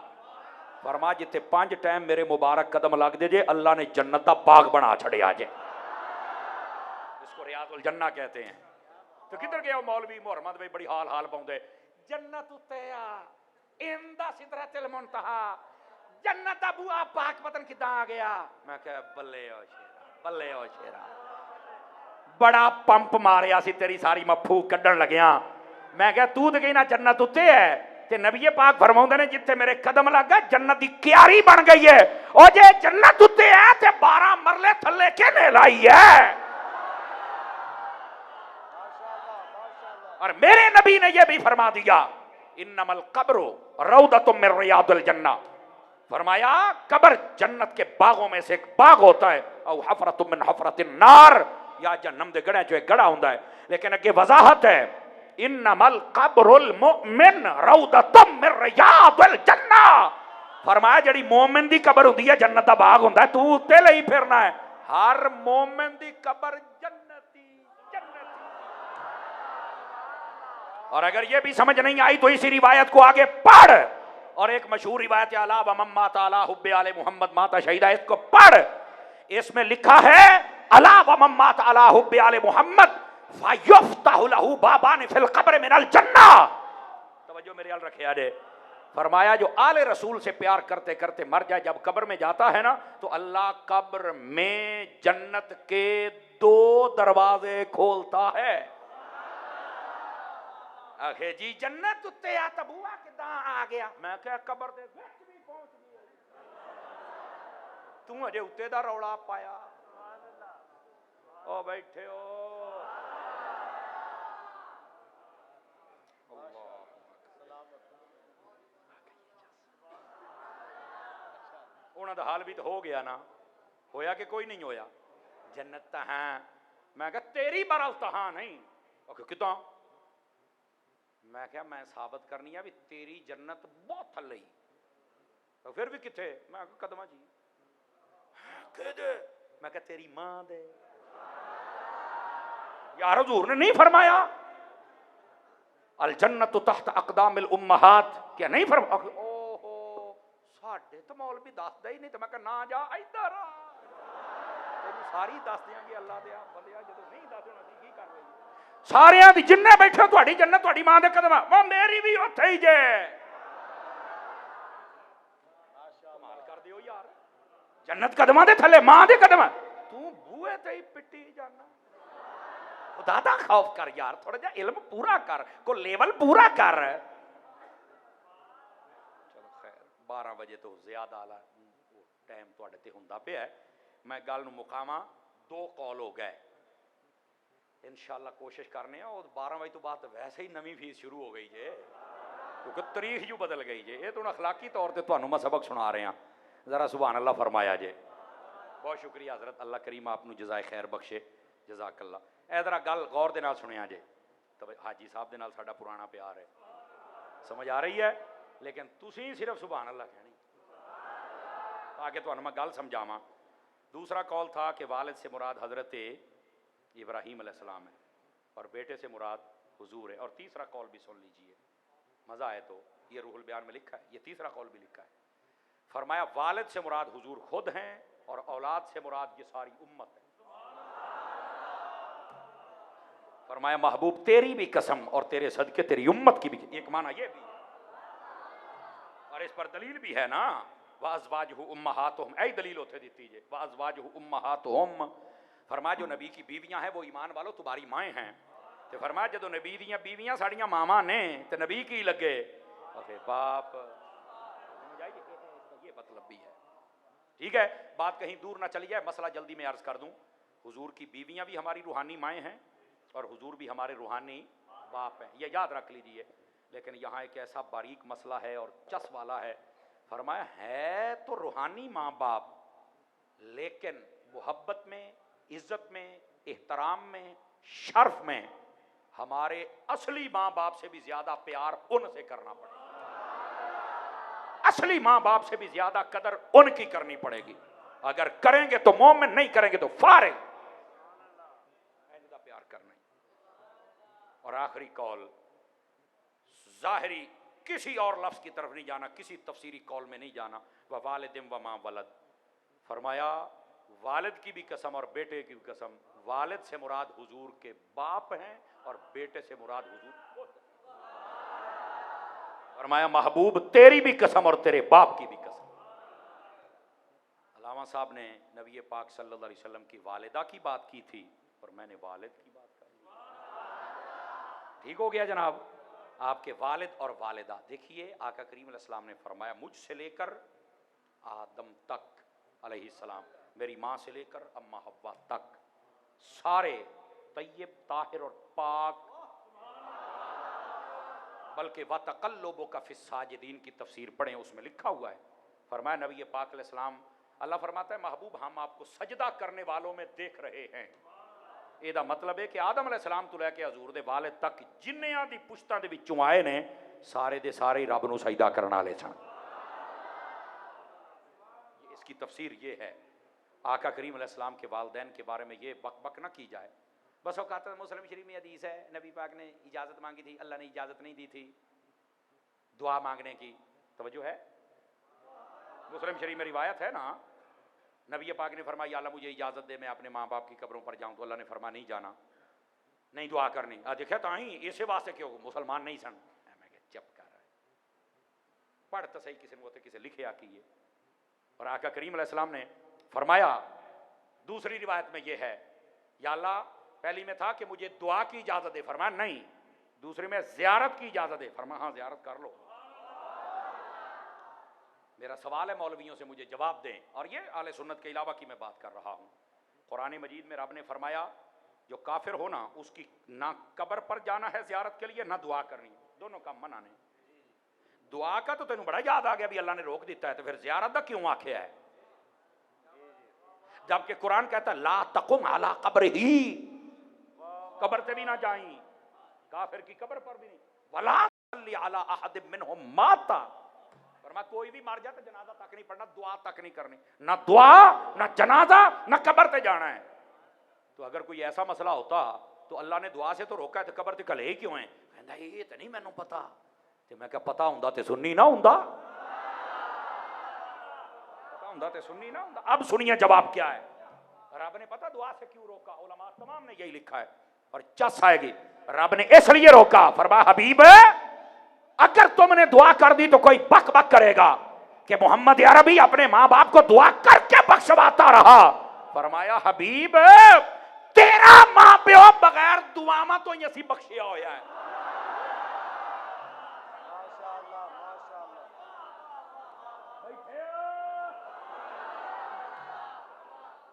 [SPEAKER 1] फरमा जिथे 5 टाइम मेरे मुबारक कदम लग दे जे अल्लाह ने जन्नत का बाग बना छड़िया जे, इसको रियादुल जन्ना कहते हैं। तो किधर गया मौलवी मुहम्मद भाई बड़ी हाल हाल पाउंदे, जन्नत उत्ते आ इंदा सिदरतुल मुंतहा, जन्नत दा बूआ पाक पतन किदां आ गया। मैं कहा बल्ले ओ शेरा, बल्ले ओ शेरा, बड़ा पंप मारिया सी तेरी सारी मफू कड्डण लग्या। मैं क्या तू तो कहना जन्नत उत्ते है, ते नबी पाक फरमाउंदे ने जिथे मेरे कदम लग गए जन्नत की क्यारी बन गई है। और जे जन्नत उत्ते है ते 12 मरले थल्ले किने लाई है। और मेरे नबी ने यह भी फरमा दिया इन्नमल कब्रो रौदतुम मिन रियादिल जन्नह, फरमाया कब्र जन्नत के बागों में से एक बाग होता है। औ हफरतुम मिन हफरतिन नार, या जहन्नम दे गड़े जो एक गड़ा हुंदा है। लेकिन अगे वजाहत है इन्नमल कब्रुल मुमिन रौदतुम मिन रियादिल जन्नह, फरमाया जड़ी मोमिन दी कब्र हुंदी है जन्नत दा बाग हुंदा है, तू उत्ते लई फिरना है। हर मोमिन दी कब्र जन्नती जन्नती। और अगर ये भी समझ नहीं आई तो इसी रिवायत को आगे पढ़, और एक मशहूर रिवायत अला व मम्मा ताला हुब्बे आले मोहम्मद माता शहीदा, इसको पढ़। इसमें लिखा है अला व मम्मा ताला हुब्बे आले मोहम्मद फयुफ्ताहु लहू बाबान फिल कब्र मिनल जन्नह। तवज्जो मेरे अल रखे आजे, फरमाया जो आले रसूल से प्यार करते करते मर जाए, जब कब्र में जाता है ना तो अल्लाह कब्र में जन्नत के 2 दरवाजे खोलता है। आखे जी जन्नत उत्ते आ तबुआ किदा आ गया, मैं क्या कब्र दे विच भी पहुंच गया, तू अजे उत्ते दा रौला पाया। ओ बैठे हो उन्होंने हाल भी तो हो गया ना, होया कि कोई नहीं होया। जन्नत तो है, मैं क्या तेरी बरल तो हाँ नहीं, किदा, मैं क्या मैं साबित करनी है भी तेरी जन्नत बहुत थल्ले, तो फिर भी किथे, मैं कदमा जी दे, मैं क्या तेरी मां दे। यार हुजूर ने नहीं फरमाया अल जन्नत तहत अक़दामिल उम्महात, क्या नहीं फरमा? ओहो साडे तो मौलवी दसदा ही नहीं, तो मैं क्या ना जा इधर आ, तेरी सारी दस देंगे अल्लाह दे बंदिया, जो नहीं दस देना की कर रही सारियां दी जिन्ने बैठे तुहाडी जन्नत तुहाडी मां दे कदम, वो मेरी भी उत्थे ही जे। कमाल कर दियो यार, जन्नत कदमां दे थल्ले मां दे कदम, तू बूहे ते ही पिट्टी जाना। खुदा दा खौफ कर यार, थोड़ा जा इल्म पूरा कर, को लेवल पूरा कर। चलो खैर 12 बजे तो ज्यादा आला टाइम तुहाडे ते हुंदा पिया है, मैं गल नूं मुकावां। 2 कॉल हो गए, इंशाअल्लाह कोशिश करने, और 12 बजे तो बाद तो वैसे ही नवी फीस शुरू हो गई जे, क्योंकि तारीख जो बदल गई जे। ये तो अखलाकी तौर पर तुहानूं मैं सबक सुना रहा, जरा सुभान अल्लाह फरमाया जे। बहुत शुक्रिया हजरत, अल्लाह करीम आपनूं जज़ाए खैर बख्शे, जज़ाकल्लाह। ए जरा गल गौर दे नाल सुनिया जे, तो हाजी साहब दे नाल साडा पुराना प्यार है, समझ आ रही है, लेकिन तुसीं सिर्फ सुभान अल्लाह कहनी ताकि तुहानूं मैं गल समझावां। दूसरा कॉल था कि वालिद से मुराद हजरत इब्राहीम अलैहिस्सलाम है और बेटे से मुराद हुजूर है। और तीसरा कॉल भी सुन लीजिए, मज़ा आए तो, ये रूहुल बयान में लिखा है, ये तीसरा कॉल भी लिखा है। फरमाया वालिद से मुराद हुजूर खुद हैं और औलाद से मुराद ये सारी उम्मत है। फरमाया महबूब तेरी भी कसम और तेरे सदके तेरी उम्मत की भी, एक माना ये भी है और इस पर दलील भी है ना, वाज़वाजुहु उम्महातुहुम, ऐ दलील होते दी दीजिए, वाज़वाजुहु उम्महातुहुम, फरमाया जो नबी की बीवियां हैं वो ईमान वालों तुम्हारी माएँ हैं। तो फरमाया जो नबी दियां बीवियां साड़ियां मामा ने तो नबी की लगे और फिर बाप, ये मतलब भी है। ठीक है, बात कहीं दूर ना चली जाए, मसला जल्दी में अर्ज कर दूं। हुजूर की बीवियां भी हमारी रूहानी माएँ हैं और हुजूर भी हमारे रूहानी बाप हैं, ये याद रख लीजिए। लेकिन यहाँ एक ऐसा बारीक मसला है और चस वाला है। फरमाया है तो रूहानी माँ बाप, लेकिन मोहब्बत में, इज्जत में, एहतराम में, शर्फ में हमारे असली माँ बाप से भी ज्यादा प्यार उनसे करना पड़ेगा, असली माँ बाप से भी ज्यादा कदर उनकी करनी पड़ेगी। अगर करेंगे तो मोमिन, नहीं करेंगे तो फारिग, प्यार करना। और आखिरी कॉल, जाहिरी किसी और लफ्ज की तरफ नहीं जाना, किसी तफसीरी कॉल में नहीं जाना। व वालिदिम व मा वलद, फरमाया वालिद की भी कसम और बेटे की भी कसम, वालिद से मुराद हुजूर के बाप हैं और बेटे से मुराद हुजूर खुद। फरमाया महबूब तेरी भी कसम और तेरे बाप की भी कसम। अल्लामा साहब ने नबी पाक सल्लल्लाहु अलैहि वसल्लम की वालिदा की बात की थी और मैंने वालिद की बात कर दी। ठीक हो गया जनाब? आपके वालिद और वालिदा। देखिए आका करीम अलैहिस्सलाम ने फरमाया मुझसे लेकर आदम तक अलैहिस्सलाम, मेरी माँ से लेकर अम्मा हव्वा तक सारे तय्यब ताहिर और पाक, बल्कि वतक़ल्लुबु का फ़िस्साजिदीन की तफसीर पढ़ें, उसमें लिखा हुआ है। फरमाया नबी पाक अलैहिस्सलाम, अल्लाह फरमाता है महबूब हम आपको सजदा करने वालों में देख रहे हैं। ਇਹਦਾ मतलब है कि आदम अलैहिस्सलाम तो लैके हजूर दे वालिद तक जिन्नियां दी पुश्तां दे विचों आए ने सारे दे सारे ही रब नूं सजदा करन वाले सन। इसकी तफसीर ये है। आका करीम अलैहिस्सलाम के वालिदैन के बारे में ये बक बक ना की जाए। बस औकात मुस्लिम शरीफ में हदीस है, नबी पाक ने इजाज़त मांगी थी, अल्लाह ने इजाज़त नहीं दी थी दुआ मांगने की। तवज्जो है, मुस्लिम शरीफ में रिवायत है ना, नबी पाक ने फरमाया अल्लाह मुझे इजाज़त दे मैं अपने माँ बाप की कब्रों पर जाऊँ, तो अल्लाह ने फरमाया नहीं जाना, नहीं दुआ करनी। देखा तो ही इसे वास्ते क्यों मुसलमान नहीं सन। मैं चुप कर रहा है, पढ़ तो सही किसी ने, वो तो किसी लिखे आकी है। और आका करीम अलैहिस्सलाम ने फरमाया दूसरी रिवायत में ये है, या अल्लाह पहली में था कि मुझे दुआ की इजाज़त दे, फरमाया नहीं। दूसरी में ज़ियारत की इजाज़त दे, फरमाया हाँ ज़ियारत कर लो। मेरा सवाल है मौलवियों से, मुझे जवाब दें। और ये आले सुन्नत के अलावा की मैं बात कर रहा हूँ। कुरान मजीद में रब ने फरमाया जो काफिर हो ना उसकी ना कब्र पर जाना है ज़ियारत के लिए, ना दुआ करनी, दोनों काम मना ने। दुआ का तो तेन बड़ा याद आ गया भी अल्लाह ने रोक दिता है, तो फिर ज़ियारत का क्यों आख्या है? जबकि कुरान कहता है ला तकुम अला कब्रिही, कब्र से भी ना जाई, काफिर की कब्र पर भी नहीं। वला सल्ली अला अहद मिनहुम माता, फरमाया कोई भी मर जाए तो जनाजा तक नहीं पढ़ना, दुआ तक नहीं करनी, ना दुआ ना जनाजा ना कब्र पे जाना है। तो अगर कोई ऐसा मसला होता तो अल्लाह ने दुआ से तो रोका है, तो कब्र ते कले क्यों है? कहंदा ये तो नहीं मैनू पता। ते मैं क्या पता हुंदा ते सुन्नी ना हुंदा, पता हुंदा ते सुन्नी ना हुंदा। अब सुनिए जवाब क्या है। रब ने पता दुआ से क्यों रोका, उलमा तमाम ने यही लिखा है और चस आएगी। रब ने इसलिए रोका, फरमाया हबीब अगर तुमने दुआ कर दी तो कोई बक बक करेगा कि मोहम्मद अरबी अपने माँ बाप को दुआ करके बख्शवाता रहा। फरमाया हबीब तेरा मां प्यो बगैर दुआमा तो यसी बख्शिया होया है।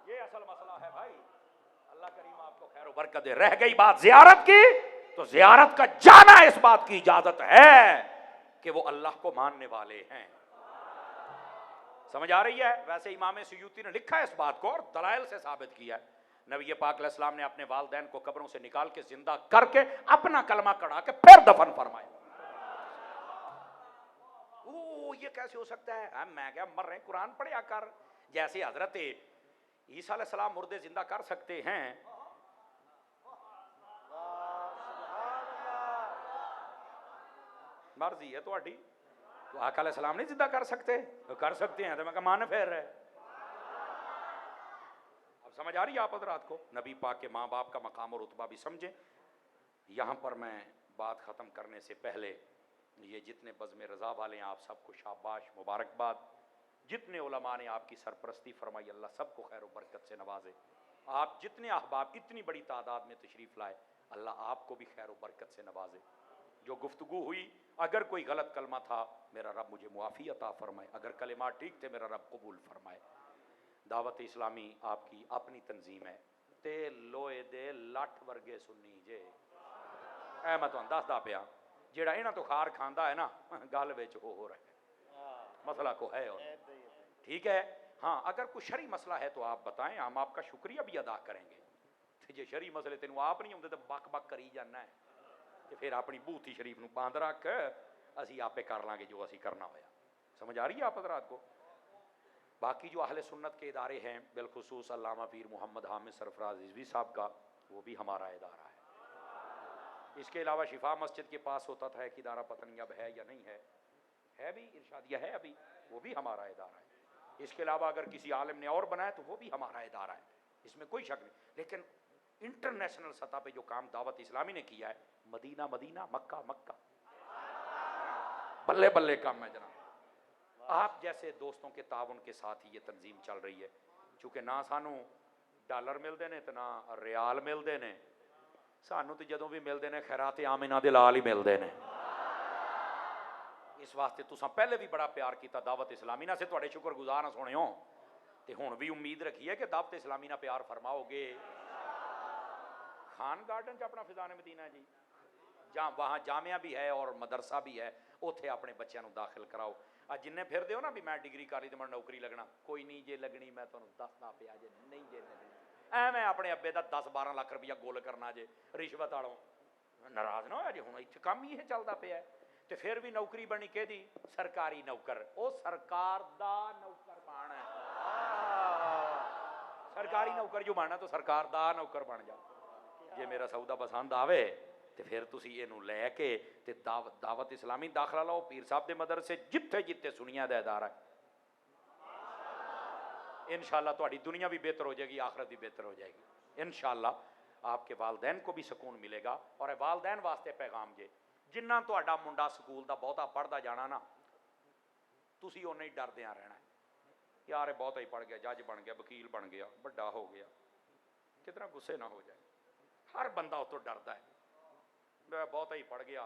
[SPEAKER 1] ये असल मसला है भाई। अल्लाह करीम आपको खैर व बरकत दे। रह गई बात जियारत की, तो जियारत का जाना इस बात की इजाजत है कि वो अल्लाह को मानने वाले हैं। समझ आ रही है? वैसे इमाम सुयूती ने लिखा है इस बात को और दलाइल से साबित किया है। नबी पाक अलैहिस्सलाम ने अपने वालिदैन को कब्रों से निकाल के जिंदा करके अपना कलमा कढ़ा के फिर दफन फरमाया। ओ ये कैसे हो सकता है? मैं क्या मर रहे, कुरान पढ़िया कर। जैसे हजरत ईसा अलैहिस्सलाम मुर्दे जिंदा कर सकते हैं, मर्जी है तुम्हारी, तो आका अलैहिस्सलाम नहीं जिंदा कर सकते? तो कर सकते हैं, तो मैं मान फेर रहे। अब समझ आ रही है आप हजरात को? नबी पाक के माँ बाप का मकाम और रुतबा भी समझे। यहाँ पर मैं बात ख़त्म करने से पहले ये जितने बज़्म रज़ा वाले हैं आप सबको शाबाश मुबारकबाद। जितने उलमा ने आपकी सरपरस्ती फरमाई अल्लाह सबको खैर बरकत से नवाजे। आप जितने अहबाब इतनी बड़ी तादाद में तशरीफ़ लाए अल्लाह आपको भी खैर बरकत से नवाजे। जो गुफ्तगू हुई अगर कोई गलत कलमा था मेरा रब मुझे मुआफ़ी अता फरमाए, अगर कलिमा ठीक थे मेरा रब कबूल फरमाए। दावत इस्लामी आपकी अपनी तंजीम है ते लोए दे लठ वर्गे सुन्नी जे। ऐ मैं तुहानू दसदा पिया जेड़ा इन्हां तो खार खांदा है ना गल विच हो रहा है, मसला को है और ठीक है। हाँ अगर कोई शरी मसला है तो आप बताएं, हम आपका शुक्रिया भी अदा करेंगे। जे शरी मसले तेन आप नहीं आते तो बक बक करी जाना है, तो फिर अपनी बूथी शरीफ नूं बंद रख, असी आपे कर लांगे जो असी करना होया। समझ आ रही है आप हज़रात को? बाकी जो अहले सुन्नत के इदारे हैं बिलखुसूस अल्लामा पीर मोहम्मद हामिद सरफराज रिजवी साहब का, वो भी हमारा इदारा है। इसके अलावा शिफा मस्जिद के पास होता था एक इदारा, पता नहीं अब है या नहीं है भी इरशादिया है अभी, वो भी हमारा इदारा है। इसके अलावा अगर किसी आलिम ने और बनाया तो वो भी हमारा इदारा है, इसमें कोई शक नहीं। लेकिन इंटरनेशनल सतह पे जो काम दावत इस्लामी ने किया है, मदीना मदीना मक्का मक्का, बल्ले बल्ले काम है जनाब। आप जैसे दोस्तों के ताउन के साथ ही ये तंजीम चल रही है। चूँकि ना सानू डॉलर मिलते हैं तो ना रियाल मिलते हैं, सानू तो जदों भी मिलते हैं खैरात आम इन्हां दे लाल ही मिलते हैं। इस वास्ते तुसां पहले भी बड़ा प्यार किया दावत इस्लामी ना से तुहाडे शुक्रगुजार हाँ सुनियो ते हुण भी उम्मीद रखी है कि दावत इस्लामी ना प्यार फरमाओगे। खान गार्डन च अपना फिजान मदीना जी, जहाँ वहाँ जामिया भी है और मदरसा भी है, उत्थे अपने बच्चों को दाखिल कराओ। आज जिन्ने फिरदे हो ना भी मैं डिग्री कर ली तो मैं नौकरी लगना, कोई नहीं जे लगनी मैं तुहानूं दसदा पिया जे नहीं जे लगनी, मैं अपने अब्बे का 10-12 लाख रुपया गोल करना जे रिश्वत वालों, नाराज ना हो जे हुण इत्थे काम ही चलदा पिया ते फिर भी नौकरी बनी केदी सरकारी नौकर, ओ सरकार दा नौकर बन, सरकारी नौकर जो बनना तो सरकार दा नौकर बन जा। जे मेरा सौदा पसंद आवे तो फिर तुसी इहनूं लैके ते दावत इस्लामी दाखला लो पीर साहब दे मदरसे जिथे जिथे सुनिया दा इदारा है। इंशाअल्लाह तुहाडी दुनिया भी बेहतर हो जाएगी, आखिरत भी बेहतर हो जाएगी इंशाअल्लाह। आपके वालदैन को भी सुकून मिलेगा। और वालदैन वास्ते पैगाम जे जिन्ना तुहाडा मुंडा स्कूल दा बहुता पढ़दा जाना ना, तुसी उन्ना ही डरदियां रहना यार ये बहुता ही पढ़ गया, जज बन गया, वकील बन गया, बड़ा हो गया, कितना गुस्से ना हो जाए। हर बंदा उस तो डरदा है, मैं बहुता ही पढ़ गया,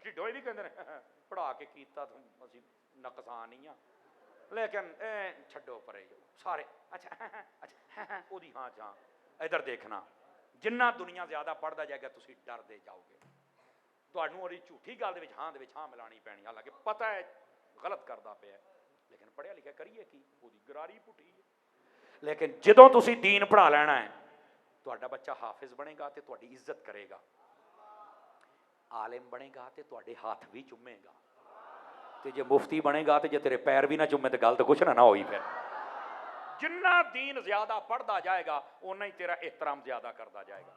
[SPEAKER 1] ढिडोए भी कहते हैं पढ़ा के कीता तुम असीं नकसान ही हाँ, लेकिन छड्डो परे जो सारे अच्छा अच्छा ओदी हाँ हाँ। इधर देखना जिन्ना दुनिया ज़्यादा पढ़ता जाएगा तुसी डरते जाओगे, तुहानूं ओहदी झूठी गल दे विच हाँ मिलानी पैनी, हालांकि पता है गलत करता पिया, लेकिन पढ़िया लिखिया करिए की, ओहदी गरारी पुठी है। लेकिन जदों तुसी दीन पढ़ा लेना है, तुहाडा बच्चा हाफिज बनेगा तो तुहाडी इज्जत करेगा, आलिम बनेगा तो तुहाडे हाथ भी चुमेगा, तो जे मुफ्ती बनेगा तो जे तेरे पैर भी ना चुमे तो गल तो कुछ ना होई। फिर जिन्ना दीन ज्यादा पढ़ता जाएगा उन्ना ही तेरा एहतराम ज्यादा करता जाएगा,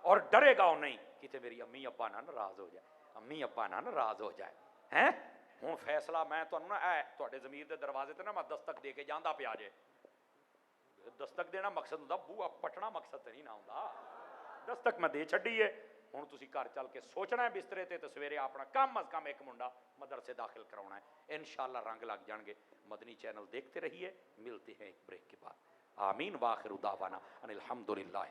[SPEAKER 1] और डरेगा उन्ना ही कि मेरी अम्मी अब्बा ना नाराज हो जाए, अम्मी अब्बा ना नाराज हो जाए हैं। हुण फैसला मैं तुहानूं ना तुहाडे ज़मीर दे दरवाजे ते ना मैं दस्तक दे के जांदा पिया जे, दस्तक देना मकसद हुंदा, बूहा पटना मकसद नहीं ना हुंदा, दस्तक मैं दे छड्डी है। हुण तुसीं घर चल के सोचना है बिस्तरे ते सवेरे अपना कम अज कम एक मुंडा मदरसे दाखिल कराउणा है, इंशाअल्लाह रंग लग जाएंगे। मदनी चैनल देखते रहिए, मिलते हैं एक ब्रेक के बाद। आमीन वाखिर दावाना अनिल हम्दुलिल्लाह।